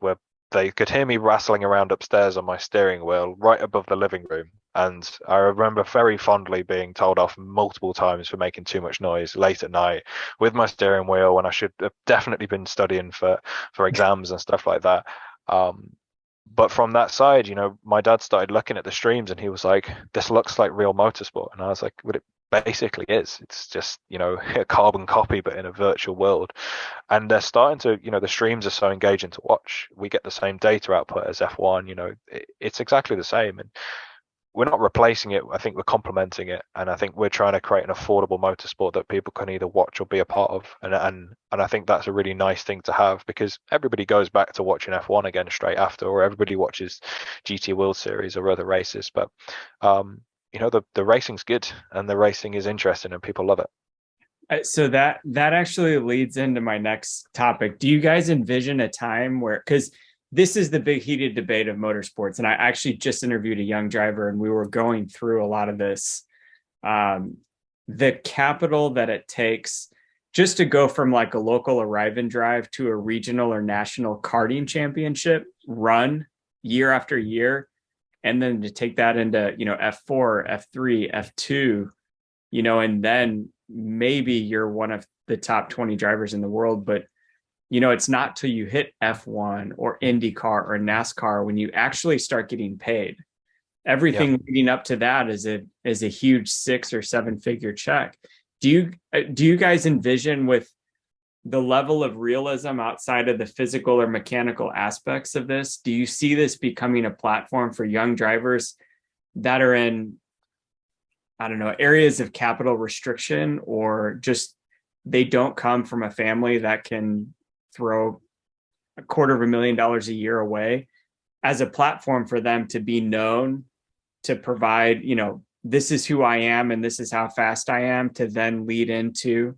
they could hear me wrestling around upstairs on my steering wheel right above the living room. And I remember very fondly being told off multiple times for making too much noise late at night with my steering wheel, when I should have definitely been studying for exams and stuff like that. But from that side, my dad started looking at the streams, and he was like, this looks like real motorsport. And I was like, well, it basically is. It's just, a carbon copy, but in a virtual world. And they're starting to, the streams are so engaging to watch. We get the same data output as F1, it's exactly the same. And we're not replacing it. I think we're complementing it, and I think we're trying to create an affordable motorsport that people can either watch or be a part of. And I think that's a really nice thing to have, because everybody goes back to watching F1 again straight after, or everybody watches GT World Series or other races. But the racing's good, and the racing is interesting, and people love it. So that actually leads into my next topic. Do you guys envision a time where, because this is the big heated debate of motorsports, and I actually just interviewed a young driver, and we were going through a lot of this, the capital that it takes just to go from like a local arrive and drive to a regional or national karting championship run year after year, and then to take that into F4, F3, F2, and then maybe you're one of the top 20 drivers in the world, but it's not till you hit F1 or IndyCar or NASCAR when you actually start getting paid. Yeah. Everything leading up to that is a huge 6 or 7 figure check. Do you guys envision, with the level of realism outside of the physical or mechanical aspects of this, do you see this becoming a platform for young drivers that are in, I don't know, areas of capital restriction, or just they don't come from a family that can throw $250,000 a year away, as a platform for them to be known, to provide, this is who I am and this is how fast I am, to then lead into,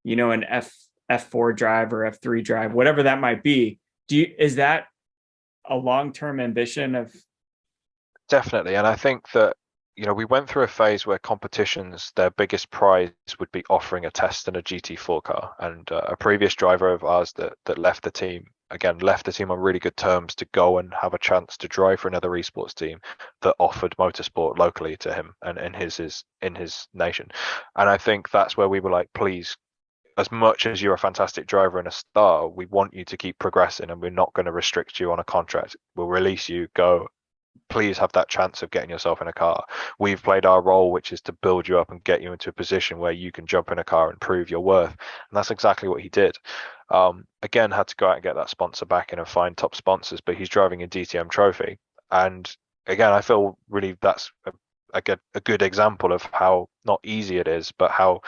an F4 drive or F3 drive, whatever that might be. Is that a long-term ambition of? Definitely. And I think that, we went through a phase where competitions, their biggest prize would be offering a test in a GT4 car. And a previous driver of ours that left the team, on really good terms to go and have a chance to drive for another esports team that offered motorsport locally to him and in his nation. And I think that's where we were like, please, as much as you're a fantastic driver and a star, we want you to keep progressing, and we're not going to restrict you on a contract. We'll release you, go. Please have that chance of getting yourself in a car. We've played our role, which is to build you up and get you into a position where you can jump in a car and prove your worth. And that's exactly what he did. Again, had to go out and get that sponsor back in and find top sponsors, but he's driving a DTM trophy. And again, I feel really that's a good example of how not easy it is, but how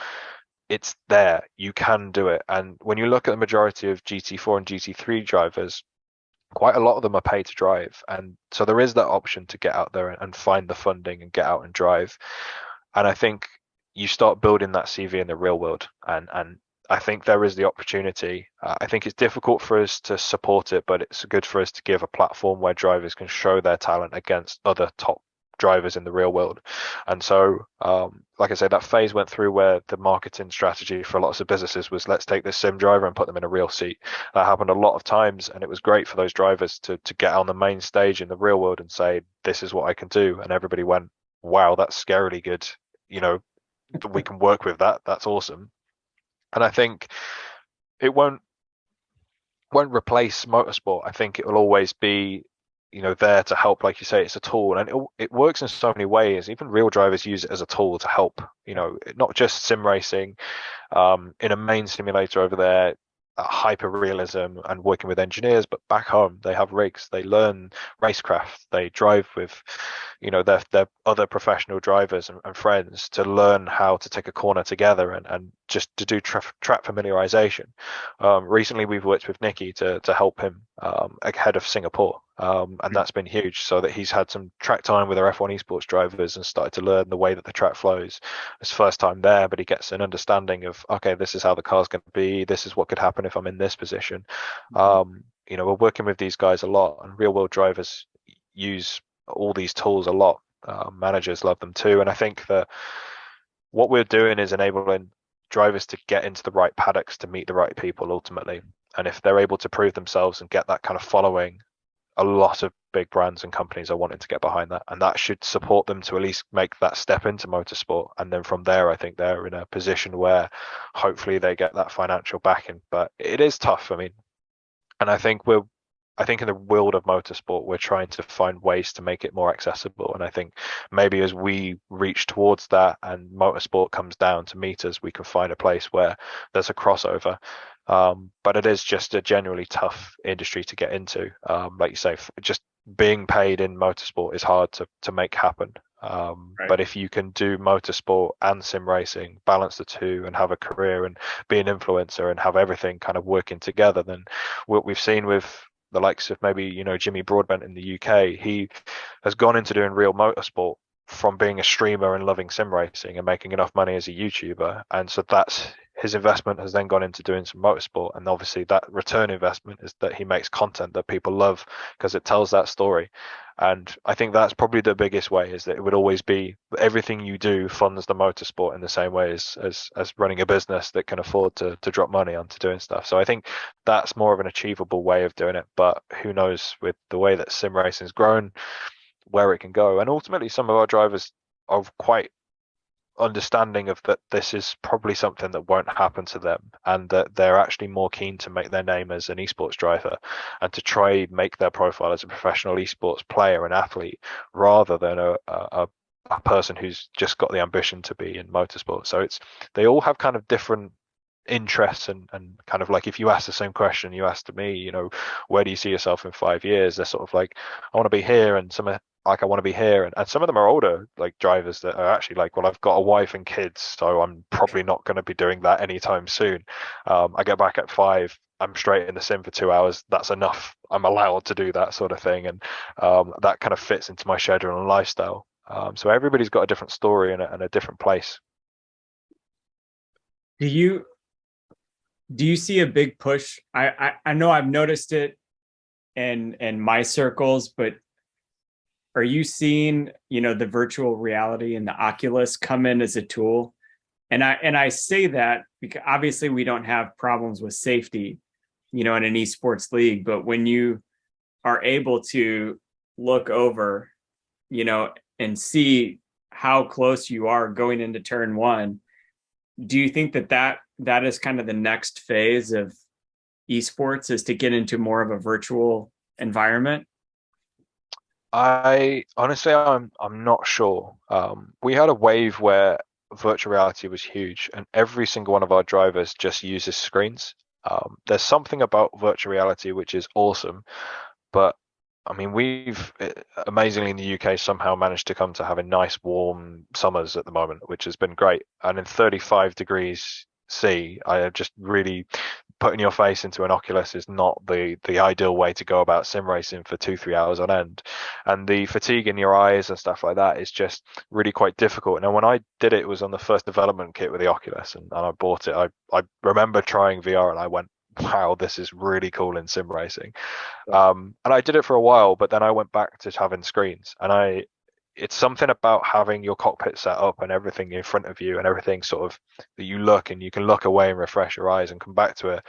it's there. You can do it. And when you look at the majority of GT4 and GT3 drivers, quite a lot of them are paid to drive, and so there is that option to get out there and find the funding and get out and drive. And I think you start building that CV in the real world, and I think there is the opportunity. I think it's difficult for us to support it, but it's good for us to give a platform where drivers can show their talent against other top drivers in the real world. And so like I said, that phase went through where the marketing strategy for lots of businesses was, let's take this sim driver and put them in a real seat. That happened a lot of times, and it was great for those drivers to get on the main stage in the real world and say, this is what I can do. And everybody went, wow, that's scarily good, we can work with that, that's awesome. And I think it won't replace motorsport. I think it will always be there to help. Like you say, it's a tool, and it works in so many ways. Even real drivers use it as a tool to help, not just sim racing, in a main simulator over there, hyper realism and working with engineers, but back home they have rigs, they learn racecraft, they drive with their other professional drivers and friends to learn how to take a corner together and just to do track familiarization. Recently we've worked with Nicky to help him ahead of Singapore, and that's been huge, so that he's had some track time with our F1 esports drivers and started to learn the way that the track flows. It's first time there, but he gets an understanding of, okay, this is how the car's going to be, this is what could happen if I'm in this position. We're working with these guys a lot, and real world drivers use all these tools a lot. Managers love them too, and I think that what we're doing is enabling drivers to get into the right paddocks to meet the right people ultimately. And if they're able to prove themselves and get that kind of following, a lot of big brands and companies are wanting to get behind that, and that should support them to at least make that step into motorsport. And then from there, I think they're in a position where hopefully they get that financial backing. But it is tough. I mean, and I think in the world of motorsport, we're trying to find ways to make it more accessible. And I think maybe as we reach towards that and motorsport comes down to meet us, we can find a place where there's a crossover. But it is just a generally tough industry to get into. Like you say, just being paid in motorsport is hard to make happen. Right. But if you can do motorsport and sim racing, balance the two and have a career and be an influencer and have everything kind of working together, then what we've seen with the likes of maybe, Jimmy Broadbent in the UK, he has gone into doing real motorsport from being a streamer and loving sim racing and making enough money as a YouTuber. And so that's his investment has then gone into doing some motorsport. And obviously that return investment is that he makes content that people love because it tells that story. And I think that's probably the biggest way, is that it would always be everything you do funds the motorsport in the same way as running a business that can afford to drop money onto doing stuff. So I think that's more of an achievable way of doing it. But who knows, with the way that sim racing has grown, where it can go. And ultimately some of our drivers are quite understanding of that this is probably something that won't happen to them, and that they're actually more keen to make their name as an esports driver and to try make their profile as a professional esports player and athlete rather than a person who's just got the ambition to be in motorsport. So they all have kind of different interests, and kind of like, if you ask the same question you asked me, where do you see yourself in 5 years, they're sort of like, I want to be here, and some are like, I want to be here, and some of them are older like drivers that are actually like, well, I've got a wife and kids, so I'm probably not going to be doing that anytime soon. I get back at 5, I'm straight in the sim for 2 hours, that's enough, I'm allowed to do that sort of thing, and that kind of fits into my schedule and lifestyle. So everybody's got a different story and a different place. Do you see a big push? I know I've noticed it in my circles, but are you seeing, the virtual reality and the Oculus come in as a tool? And I say that because obviously we don't have problems with safety, in an esports league, but when you are able to look over, and see how close you are going into turn one, do you think that is kind of the next phase of esports, is to get into more of a virtual environment? I honestly, I'm not sure. We had a wave where virtual reality was huge, and every single one of our drivers just uses screens. There's something about virtual reality which is awesome, but I mean, we've amazingly in the UK somehow managed to come to having nice warm summers at the moment, which has been great. And in 35 degrees C, I have just really putting your face into an Oculus is not the ideal way to go about sim racing for 2-3 hours on end, and the fatigue in your eyes and stuff like that is just really quite difficult. Now, when I did it, it was on the first development kit with the Oculus, and I bought it. I remember trying VR and I went, wow, this is really cool in sim racing. And I did it for a while, but then I went back to having screens, and it's something about having your cockpit set up and everything in front of you and everything sort of that you look, and you can look away and refresh your eyes and come back to it,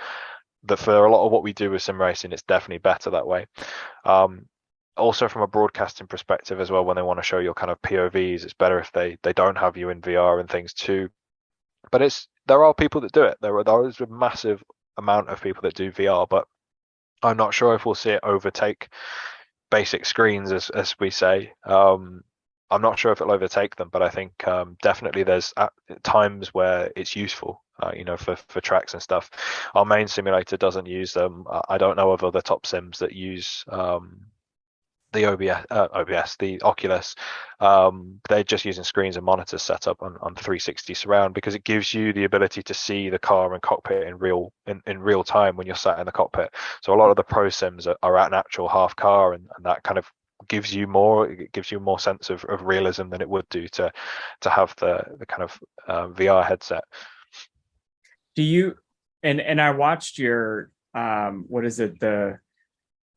that for a lot of what we do with sim racing, it's definitely better that way. Also from a broadcasting perspective as well, when they want to show your kind of POVs, it's better if they don't have you in VR and things too. But there are people that do it. There is a massive amount of people that do VR, but I'm not sure if we'll see it overtake basic screens, as we say. I'm not sure if it'll overtake them, but I think definitely there's times where it's useful, for tracks and stuff. Our main simulator doesn't use them. I don't know of other top sims that use the OBS, the Oculus. They're just using screens and monitors set up on 360 surround, because it gives you the ability to see the car and cockpit in real time when you're sat in the cockpit. So a lot of the pro sims are at an actual half car, and that kind of gives you more sense of realism than it would do to have the kind of VR headset. Do you, and I watched your what is it, the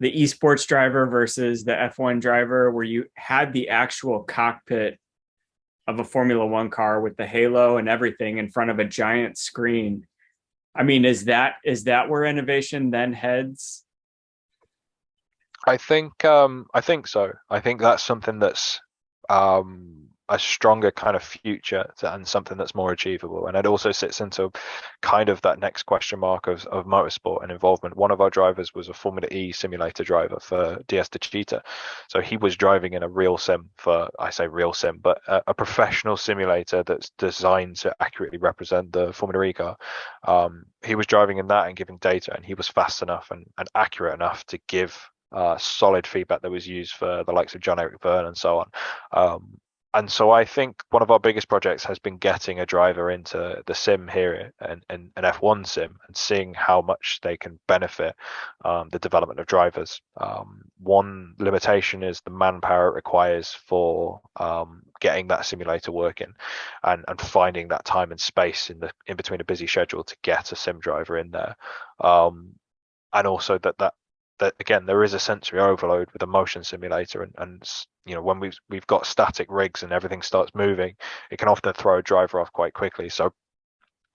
esports driver versus the F1 driver, where you had the actual cockpit of a Formula One car with the halo and everything in front of a giant screen. I mean, is that where innovation then heads? I think so. I think that's something that's a stronger kind of future and something that's more achievable. And it also sits into kind of that next question mark of motorsport and involvement. One of our drivers was a Formula E simulator driver for DS de Cheetah. So he was driving in a real sim I say real sim, but a professional simulator that's designed to accurately represent the Formula E car. He was driving in that and giving data, and he was fast enough and accurate enough to give solid feedback that was used for the likes of John Eric Byrne and so on. And so I think one of our biggest projects has been getting a driver into the sim here, and an F1 sim, and seeing how much they can benefit the development of drivers. One limitation is the manpower it requires for getting that simulator working, and finding that time and space in between a busy schedule to get a sim driver in there. And also that again, there is a sensory overload with a motion simulator, and when we've got static rigs and everything starts moving, it can often throw a driver off quite quickly. So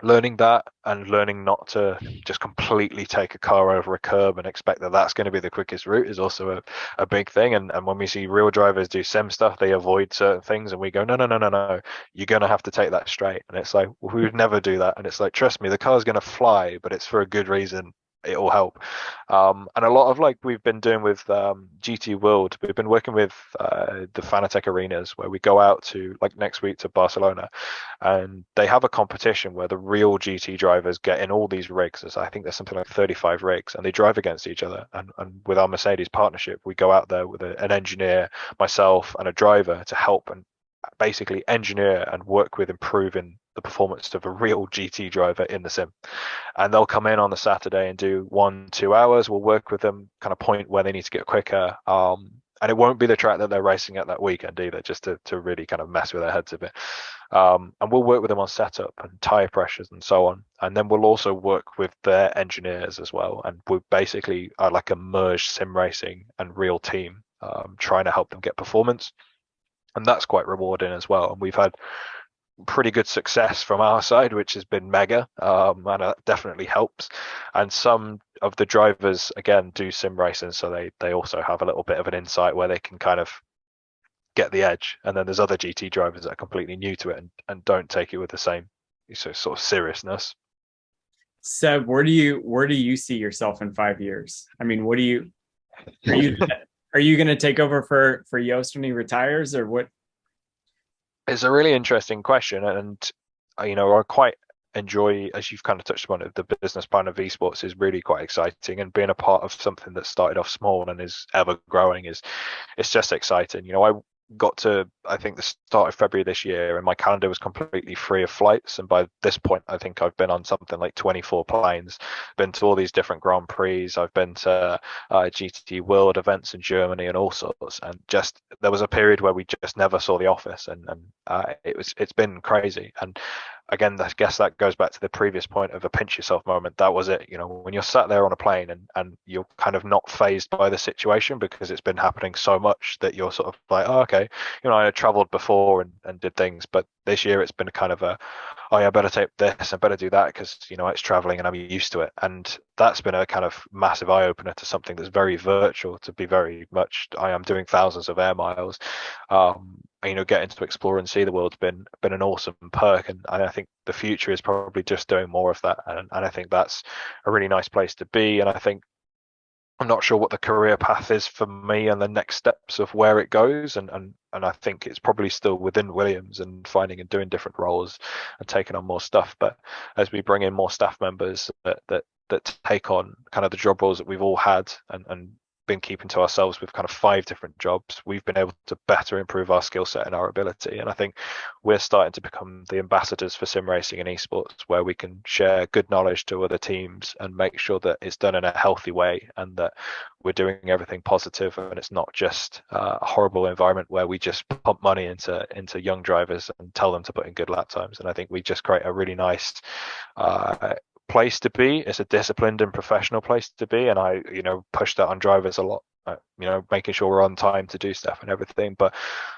learning that and learning not to just completely take a car over a curb and expect that that's going to be the quickest route is also a big thing. And when we see real drivers do sim stuff, they avoid certain things and we go, no, no, no, no, no, you're going to have to take that straight. And it's like, well, we would never do that. And it's like, trust me, the car's going to fly, but it's for a good reason. It will help. And a lot of like we've been doing with GT World, we've been working with the Fanatec arenas where we go out to like next week to Barcelona, and they have a competition where the real GT drivers get in all these rigs. I think there's something like 35 rigs, and they drive against each other. And with our Mercedes partnership, we go out there with an engineer, myself, and a driver to help and basically engineer and work with improving the performance of a real GT driver in the sim. And they'll come in on the Saturday and do 1-2 hours. We'll work with them, kind of point where they need to get quicker. And it won't be the track that they're racing at that weekend either, just to really kind of mess with their heads a bit. And we'll work with them on setup and tire pressures and so on. And then we'll also work with their engineers as well. And we basically are like a merged sim racing and real team, trying to help them get performance. And that's quite rewarding as well. And we've had pretty good success from our side, which has been mega, and that definitely helps. And some of the drivers again do sim racing, so they also have a little bit of an insight where they can kind of get the edge. And then there's other GT drivers that are completely new to it and don't take it with the same sort of seriousness. Seb, where do you see yourself in 5 years? I mean, what do you are you are you going to take over for Yost when he retires, or what? It's a really interesting question, and I quite enjoy, as you've kind of touched upon it, the business plan of esports is really quite exciting, and being a part of something that started off small and is ever growing it's just exciting. I got to, I think, the start of February this year, and my calendar was completely free of flights. And by this point, I think I've been on something like 24 planes, been to all these different Grand Prix. I've been to GT World events in Germany and all sorts. And just there was a period where we just never saw the office, and it's been crazy. And again, I guess that goes back to the previous point of a pinch yourself moment. That was it. When you're sat there on a plane and you're kind of not phased by the situation because it's been happening so much that you're sort of like, oh, okay, I had traveled before and did things, but this year it's been kind of oh yeah, I better take this, I better do that because it's traveling and I'm used to it. And that's been a kind of massive eye opener to something that's very virtual, to be very much, I am doing thousands of air miles. Getting to explore and see the world's been an awesome perk, and I think the future is probably just doing more of that, and I think that's a really nice place to be. And I think I'm not sure what the career path is for me and the next steps of where it goes, and I think it's probably still within Williams and finding and doing different roles and taking on more stuff. But as we bring in more staff members that take on kind of the job roles that we've all had and been keeping to ourselves with kind of 5 different jobs, we've been able to better improve our skill set and our ability. And I think we're starting to become the ambassadors for sim racing and esports, where we can share good knowledge to other teams and make sure that it's done in a healthy way and that we're doing everything positive, and it's not just a horrible environment where we just pump money into young drivers and tell them to put in good lap times. And I think we just create a really nice place to be. It's a disciplined and professional place to be, and I push that on drivers a lot, making sure we're on time to do stuff and everything. But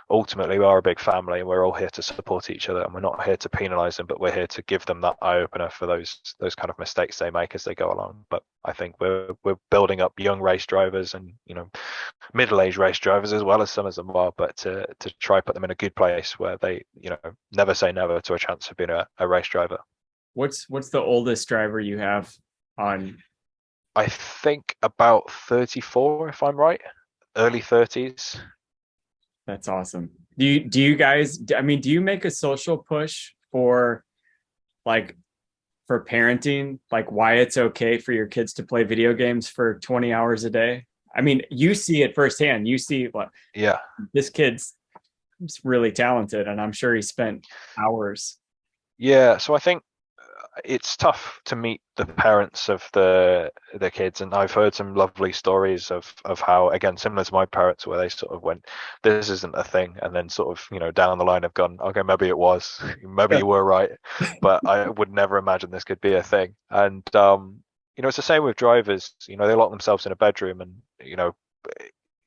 ultimately we are a big family, and we're all here to support each other, and we're not here to penalize them, but we're here to give them that eye opener for those kind of mistakes they make as they go along. But I think we're building up young race drivers and middle-aged race drivers as well, as some of them are, but to try put them in a good place where they never say never to a chance of being a race driver. What's the oldest driver you have on? I think about 34, if I'm right, early 30s. That's awesome. Do you guys, I mean, do you make a social push for parenting, like why it's okay for your kids to play video games for 20 hours a day? I mean, you see it firsthand. You see what, yeah, this kid's really talented, and I'm sure he spent hours. Yeah, so I think it's tough to meet the parents of the kids, and I've heard some lovely stories of how, again, similar to my parents, where they sort of went, this isn't a thing, and then sort of down the line have gone, okay, maybe it was, maybe you were right, but I would never imagine this could be a thing. And it's the same with drivers. They lock themselves in a bedroom, and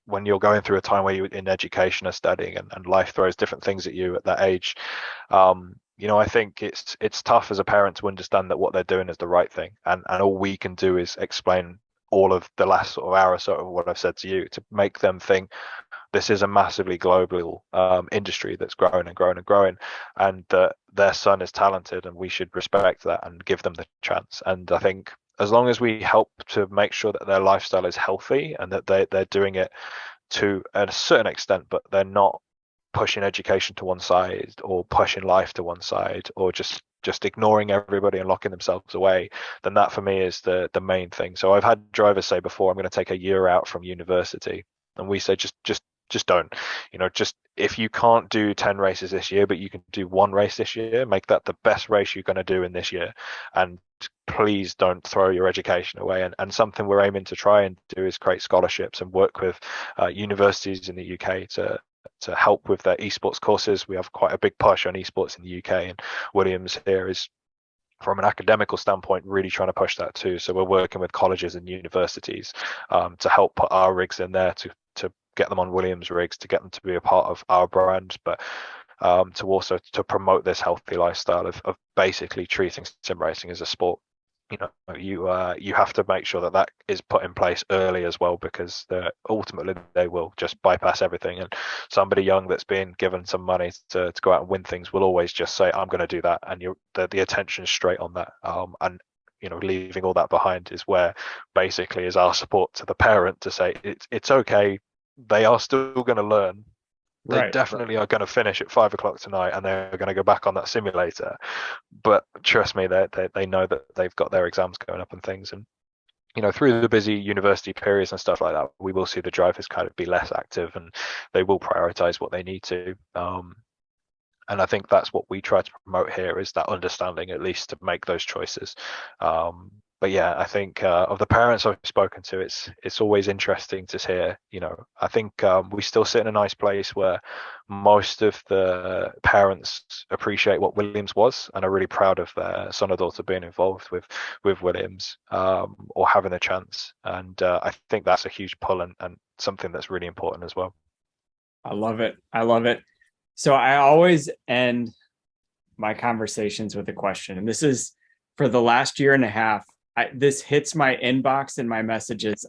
when you're going through a time where you're in education or studying, and life throws different things at you at that age, I think it's tough as a parent to understand that what they're doing is the right thing, and all we can do is explain all of the last sort of hour or so of what I've said to you to make them think this is a massively global industry that's growing and growing and growing, and that their son is talented, and we should respect that and give them the chance. And I think as long as we help to make sure that their lifestyle is healthy and that they're doing it to a certain extent, but they're not pushing education to one side or pushing life to one side or just ignoring everybody and locking themselves away, then that for me is the main thing. So I've had drivers say before, I'm going to take a year out from university, and we say just don't. Just if you can't do 10 races this year, but you can do one race this year, make that the best race you're going to do in this year, and please don't throw your education away. And something we're aiming to try and do is create scholarships and work with universities in the UK to help with their esports courses. We have quite a big push on esports in the UK, and Williams here is, from an academical standpoint, really trying to push that too. So we're working with colleges and universities to help put our rigs in there to get them on Williams rigs, to get them to be a part of our brand, but to also to promote this healthy lifestyle of basically treating sim racing as a sport. You have to make sure that is put in place early as well, because ultimately they will just bypass everything, and somebody young that's being given some money to go out and win things will always just say, I'm going to do that, and the attention is straight on that, and leaving all that behind is where basically is our support to the parent to say it's okay, they are still going to learn. They definitely are going to finish at 5 o'clock tonight, and they're going to go back on that simulator. But trust me, they know that they've got their exams going up and things. And, through the busy university periods and stuff like that, we will see the drivers kind of be less active, and they will prioritize what they need to. And I think that's what we try to promote here, is that understanding, at least, to make those choices. But yeah, I think of the parents I've spoken to, it's always interesting to hear. I think we still sit in a nice place where most of the parents appreciate what Williams was and are really proud of their son or daughter being involved with Williams, or having a chance. And I think that's a huge pull and something that's really important as well. I love it. So I always end my conversations with a question, and this is for the last year and a half. This hits my inbox and my messages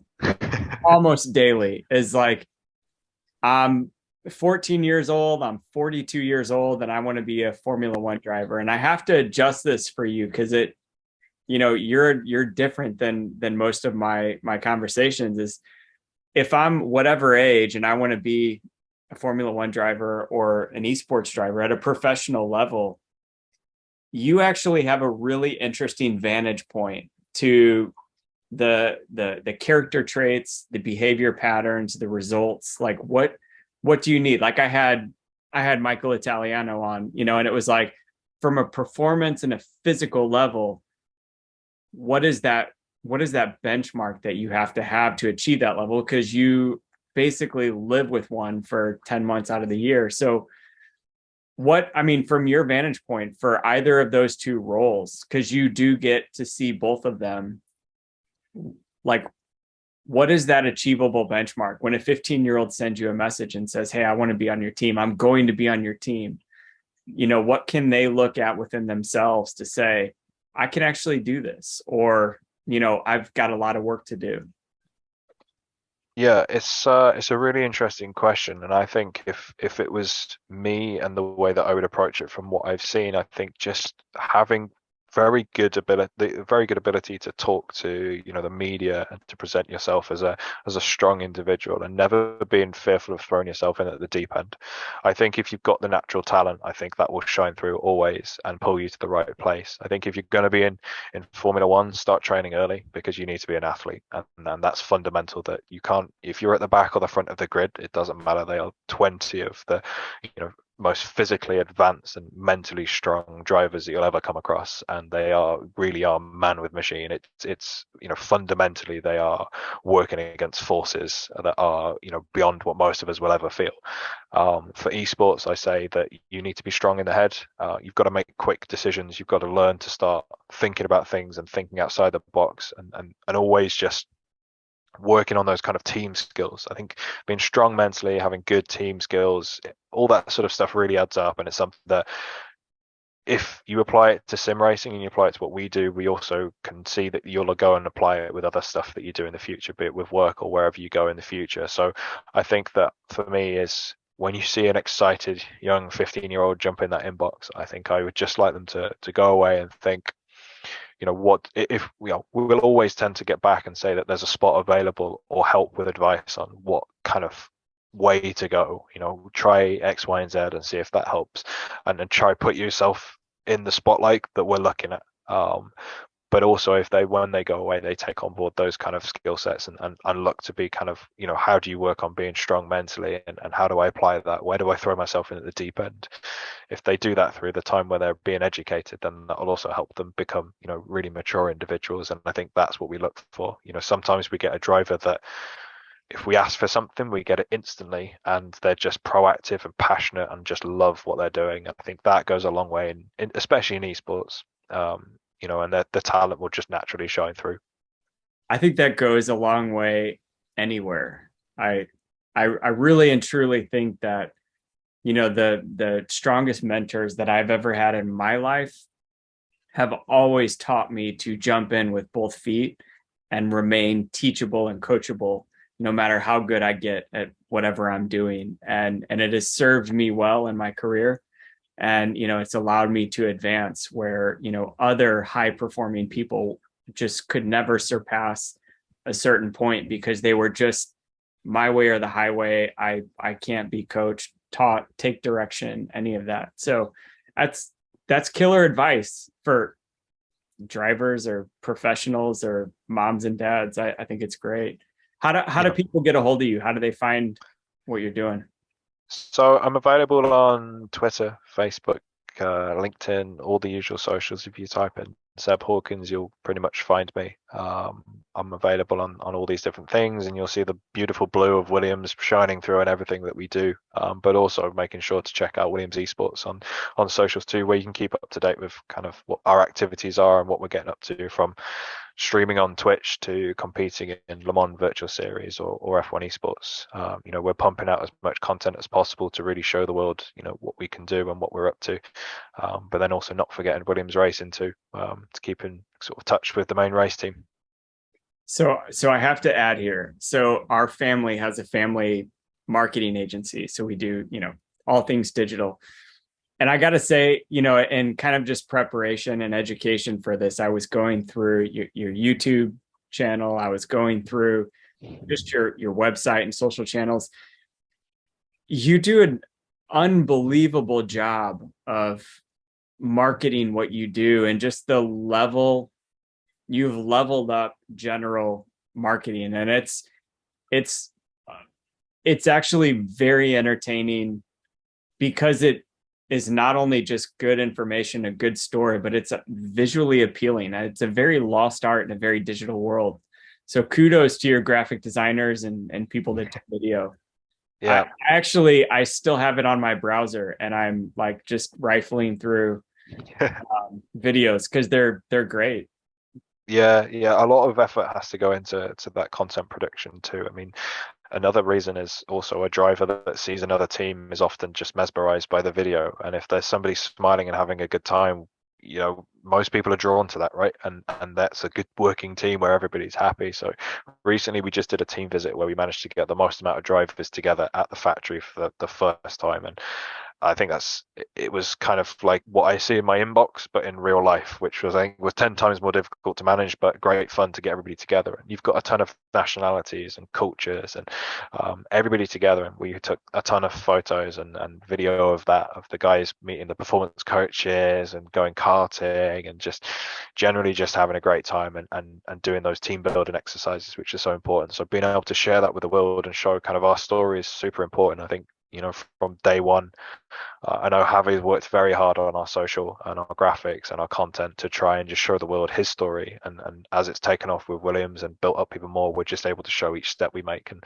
almost daily. Is like, I'm 14 years old, I'm 42 years old, and I want to be a Formula One driver. And I have to adjust this for you because you're different than most of my conversations. Is if I'm whatever age and I want to be a Formula One driver or an esports driver at a professional level, you actually have a really interesting vantage point to the character traits, the behavior patterns, the results. Like what do you need? Like I had Michael Italiano on, and it was like, from a performance and a physical level, what is that benchmark that you have to achieve that level? Because you basically live with one for 10 months out of the year. So from your vantage point for either of those two roles, because you do get to see both of them, like, what is that achievable benchmark when a 15-year-old sends you a message and says, hey, I want to be on your team, I'm going to be on your team? What can they look at within themselves to say, I can actually do this, or, I've got a lot of work to do? Yeah, it's a really interesting question, and I think if it was me and the way that I would approach it from what I've seen, I think just having very good ability to talk to the media and to present yourself as a strong individual, and never being fearful of throwing yourself in at the deep end. I think if you've got the natural talent, I think that will shine through always and pull you to the right place. I think if you're going to be in Formula One, start training early, because you need to be an athlete, and that's fundamental. That you can't, if you're at the back or the front of the grid, it doesn't matter. They are 20 of the most physically advanced and mentally strong drivers that you'll ever come across, and they really are man with machine. It's fundamentally they are working against forces that are beyond what most of us will ever feel. For esports, I say that you need to be strong in the head. You've got to make quick decisions. You've got to learn to start thinking about things and thinking outside the box, and always just working on those kind of team skills. I think being strong mentally, having good team skills, all that sort of stuff really adds up, and it's something that if you apply it to sim racing and you apply it to what we do, we also can see that you'll go and apply it with other stuff that you do in the future, be it with work or wherever you go in the future. So I think that for me is when you see an excited young 15-year-old jump in that inbox, I think I would just like them to go away and think, what if we will always tend to get back and say that there's a spot available or help with advice on what kind of way to go. Try X, Y, and Z and see if that helps, and then try put yourself in the spotlight that we're looking at. But also if when they go away, they take on board those kind of skill sets and look to be kind of, how do you work on being strong mentally, and how do I apply that? Where do I throw myself in at the deep end? If they do that through the time where they're being educated, then that will also help them become, really mature individuals. And I think that's what we look for. Sometimes we get a driver that if we ask for something, we get it instantly, and they're just proactive and passionate and just love what they're doing. And I think that goes a long way, especially in esports. And the talent will just naturally shine through. I think that goes a long way anywhere. I really and truly think that, the strongest mentors that I've ever had in my life have always taught me to jump in with both feet and remain teachable and coachable, no matter how good I get at whatever I'm doing. And it has served me well in my career. And, it's allowed me to advance where, other high performing people just could never surpass a certain point because they were just my way or the highway. I can't be coached, taught, take direction, any of that. So that's killer advice for drivers or professionals or moms and dads. I think it's great. How do people get a hold of you? How do they find what you're doing? So I'm available on Twitter, Facebook, LinkedIn, all the usual socials. If you type in Seb Hawkins, you'll pretty much find me. I'm available on all these different things, and you'll see the beautiful blue of Williams shining through in everything that we do. But also making sure to check out Williams Esports on socials too, where you can keep up to date with kind of what our activities are and what we're getting up to, from streaming on Twitch to competing in Le Mans Virtual Series or F1 Esports. We're pumping out as much content as possible to really show the world, what we can do and what we're up to. But then also not forgetting Williams Racing too, to keep in sort of touch with the main race team. So I have to add here. So our family has a family marketing agency. So we do, all things digital. And I got to say, in kind of just preparation and education for this, I was going through your YouTube channel. I was going through just your website and social channels. You do an unbelievable job of marketing what you do, and just the level you've leveled up general marketing. And it's actually very entertaining because it is not only just good information, a good story, but it's visually appealing. It's a very lost art in a very digital world. So kudos to your graphic designers and people that take video. Yeah. I still have it on my browser, and I'm like just rifling through videos because they're great. Yeah, a lot of effort has to go into that content production too. I mean, another reason is also a driver that sees another team is often just mesmerized by the video. And if there's somebody smiling and having a good time, most people are drawn to that, right? And that's a good working team where everybody's happy. So recently we just did a team visit where we managed to get the most amount of drivers together at the factory for the first time. And I think it was kind of like what I see in my inbox, but in real life, which was, I think, was 10 times more difficult to manage, but great fun to get everybody together. And you've got a ton of nationalities and cultures and everybody together. And we took a ton of photos and video of that, of the guys meeting the performance coaches and going karting and just generally just having a great time and doing those team building exercises, which is so important. So being able to share that with the world and show kind of our story is super important. I think, from day one, I know Javi's worked very hard on our social and our graphics and our content to try and just show the world his story. And as it's taken off with Williams and built up even more, we're just able to show each step we make. And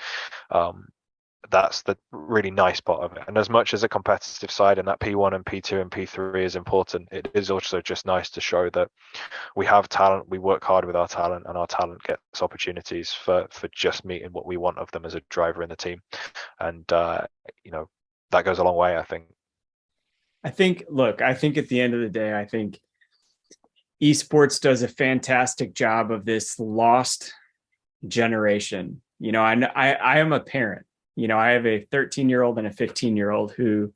that's the really nice part of it. And as much as a competitive side and that P1 and P2 and P3 is important, it is also just nice to show that we have talent, we work hard with our talent, and our talent gets opportunities for just meeting what we want of them as a driver in the team. And that goes a long way, I think. I think at the end of the day, I think esports does a fantastic job of this lost generation. I am a parent. I have a 13-year-old and a 15-year-old who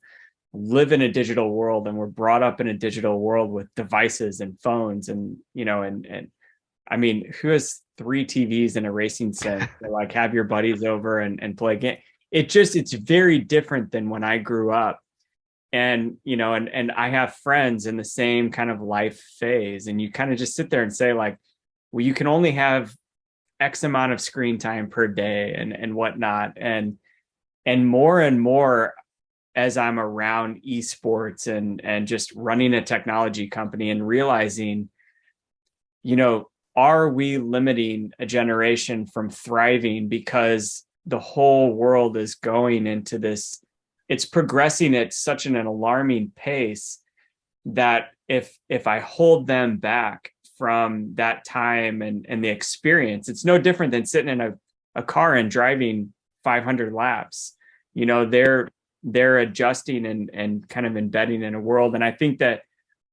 live in a digital world and were brought up in a digital world with devices and phones and I mean, who has three TVs in a racing sim to like have your buddies over and play a game? It's very different than when I grew up. And I have friends in the same kind of life phase. And you kind of just sit there and say, like, well, you can only have X amount of screen time per day and whatnot. And more as I'm around esports and just running a technology company and realizing, are we limiting a generation from thriving because the whole world is going into this? It's progressing at such an alarming pace that if I hold them back from that time and the experience, it's no different than sitting in a car and driving 500 laps. They're adjusting and kind of embedding in a world. And I think that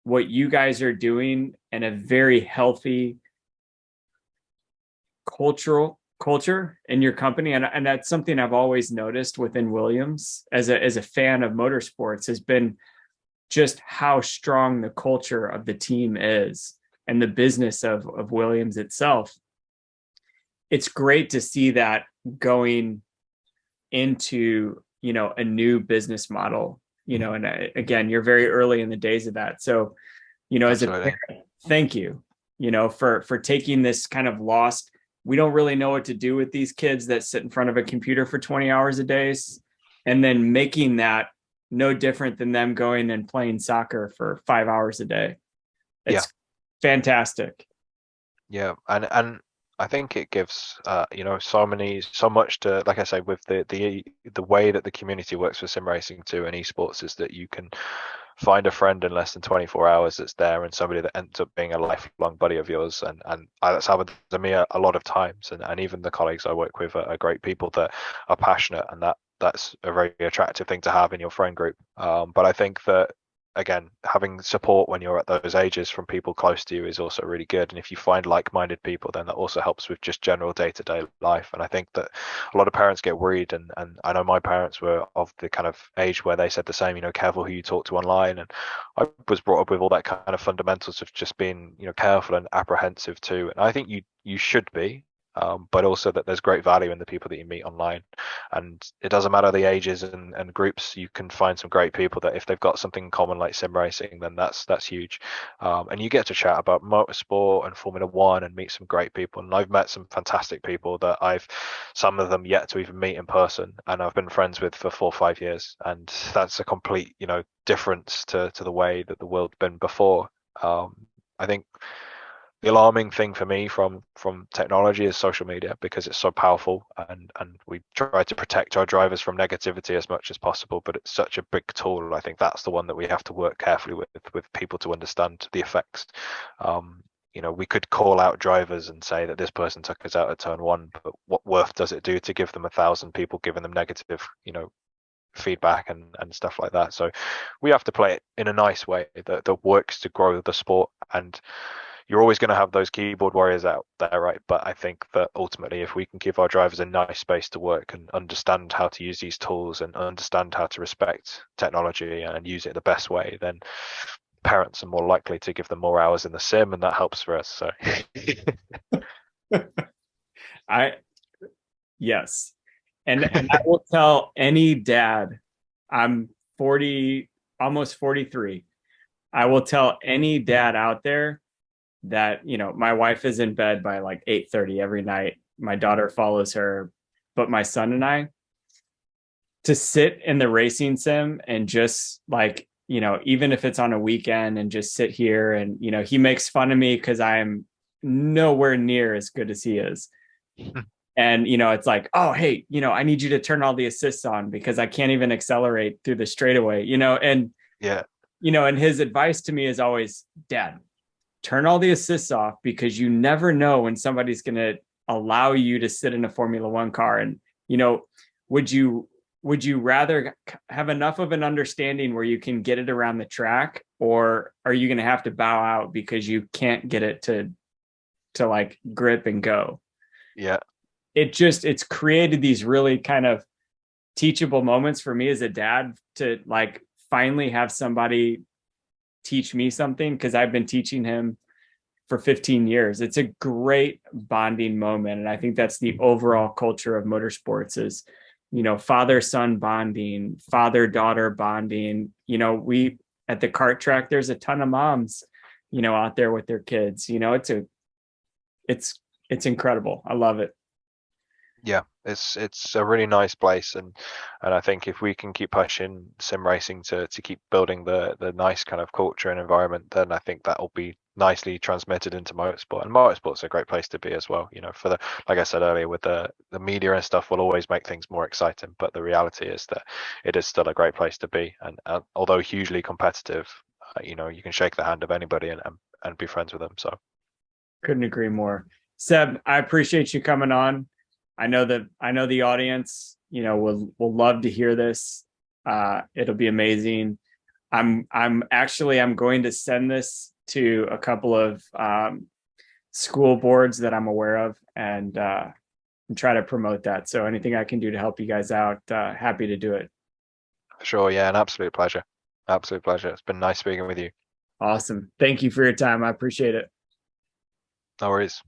what you guys are doing in a very healthy culture in your company, and that's something I've always noticed within Williams as a fan of motorsports, has been just how strong the culture of the team is and the business of Williams itself. It's great to see that going into a new business model, and again, you're very early in the days of that. So as a Absolutely. parent, thank you for taking this kind of lost, we don't really know what to do with these kids that sit in front of a computer for 20 hours a day, and then making that no different than them going and playing soccer for 5 hours a day. Yeah. It's fantastic. Yeah, and I think it gives so much to, like I say, with the way that the community works with sim racing too and esports, is that you can find a friend in less than 24 hours that's there, and somebody that ends up being a lifelong buddy of yours, and that's happened to me a lot of times, and even the colleagues I work with are great people that are passionate, and that's a very attractive thing to have in your friend group. But I think that, again, having support when you're at those ages from people close to you is also really good. And if you find like-minded people, then that also helps with just general day-to-day life. And I think that a lot of parents get worried, and I know my parents were of the kind of age where they said the same, careful who you talk to online. And I was brought up with all that kind of fundamentals of just being, careful and apprehensive too. And I think you should be. But also that there's great value in the people that you meet online, and it doesn't matter the ages and groups. You can find some great people that, if they've got something in common like sim racing, then that's huge. And you get to chat about motorsport and Formula One and meet some great people. And I've met some fantastic people that some of them yet to even meet in person, and I've been friends with for 4 or 5 years, and that's a complete difference to the way that the world's been before. I think the alarming thing for me from technology is social media, because it's so powerful, and we try to protect our drivers from negativity as much as possible, but it's such a big tool. I think that's the one that we have to work carefully with people to understand the effects. We could call out drivers and say that this person took us out at turn one, but what worth does it do to give them 1,000 people giving them negative feedback and stuff like that? So we have to play it in a nice way that works to grow the sport. And you're always going to have those keyboard warriors out there, right? But I think that ultimately, if we can give our drivers a nice space to work and understand how to use these tools and understand how to respect technology and use it the best way, then parents are more likely to give them more hours in the sim, and that helps for us. So I Yes. And I will tell any dad, I'm 40, almost 43. I will tell any dad out there that, my wife is in bed by like 8:30 every night. My daughter follows her, but my son and I, to sit in the racing sim and just like, even if it's on a weekend, and just sit here and, he makes fun of me because I'm nowhere near as good as he is. And, it's like, oh, hey, I need you to turn all the assists on because I can't even accelerate through the straightaway, and, yeah, and his advice to me is always, Dad, turn all the assists off, because you never know when somebody's going to allow you to sit in a Formula One car. And, would you would you rather have enough of an understanding where you can get it around the track, or are you going to have to bow out because you can't get it to like grip and go? Yeah. It's created these really kind of teachable moments for me as a dad to like finally have somebody teach me something, because I've been teaching him for 15 years. It's a great bonding moment. And I think that's the overall culture of motorsports is, father-son bonding, father-daughter bonding. We at the kart track, there's a ton of moms, out there with their kids. It's incredible. I love it. Yeah, it's a really nice place, and I think if we can keep pushing sim racing to keep building the nice kind of culture and environment, then I think that will be nicely transmitted into motorsport. And motorsport's a great place to be as well. For like I said earlier, with the media and stuff will always make things more exciting, but the reality is that it is still a great place to be. And although hugely competitive, you can shake the hand of anybody and be friends with them. So couldn't agree more. Seb, I appreciate you coming on. I know the audience, will love to hear this. It'll be amazing. I'm going to send this to a couple of school boards that I'm aware of, and try to promote that. So anything I can do to help you guys out, happy to do it. for sure, yeah, an absolute pleasure. Absolute pleasure. It's been nice speaking with you. Awesome. Thank you for your time. I appreciate it. No worries.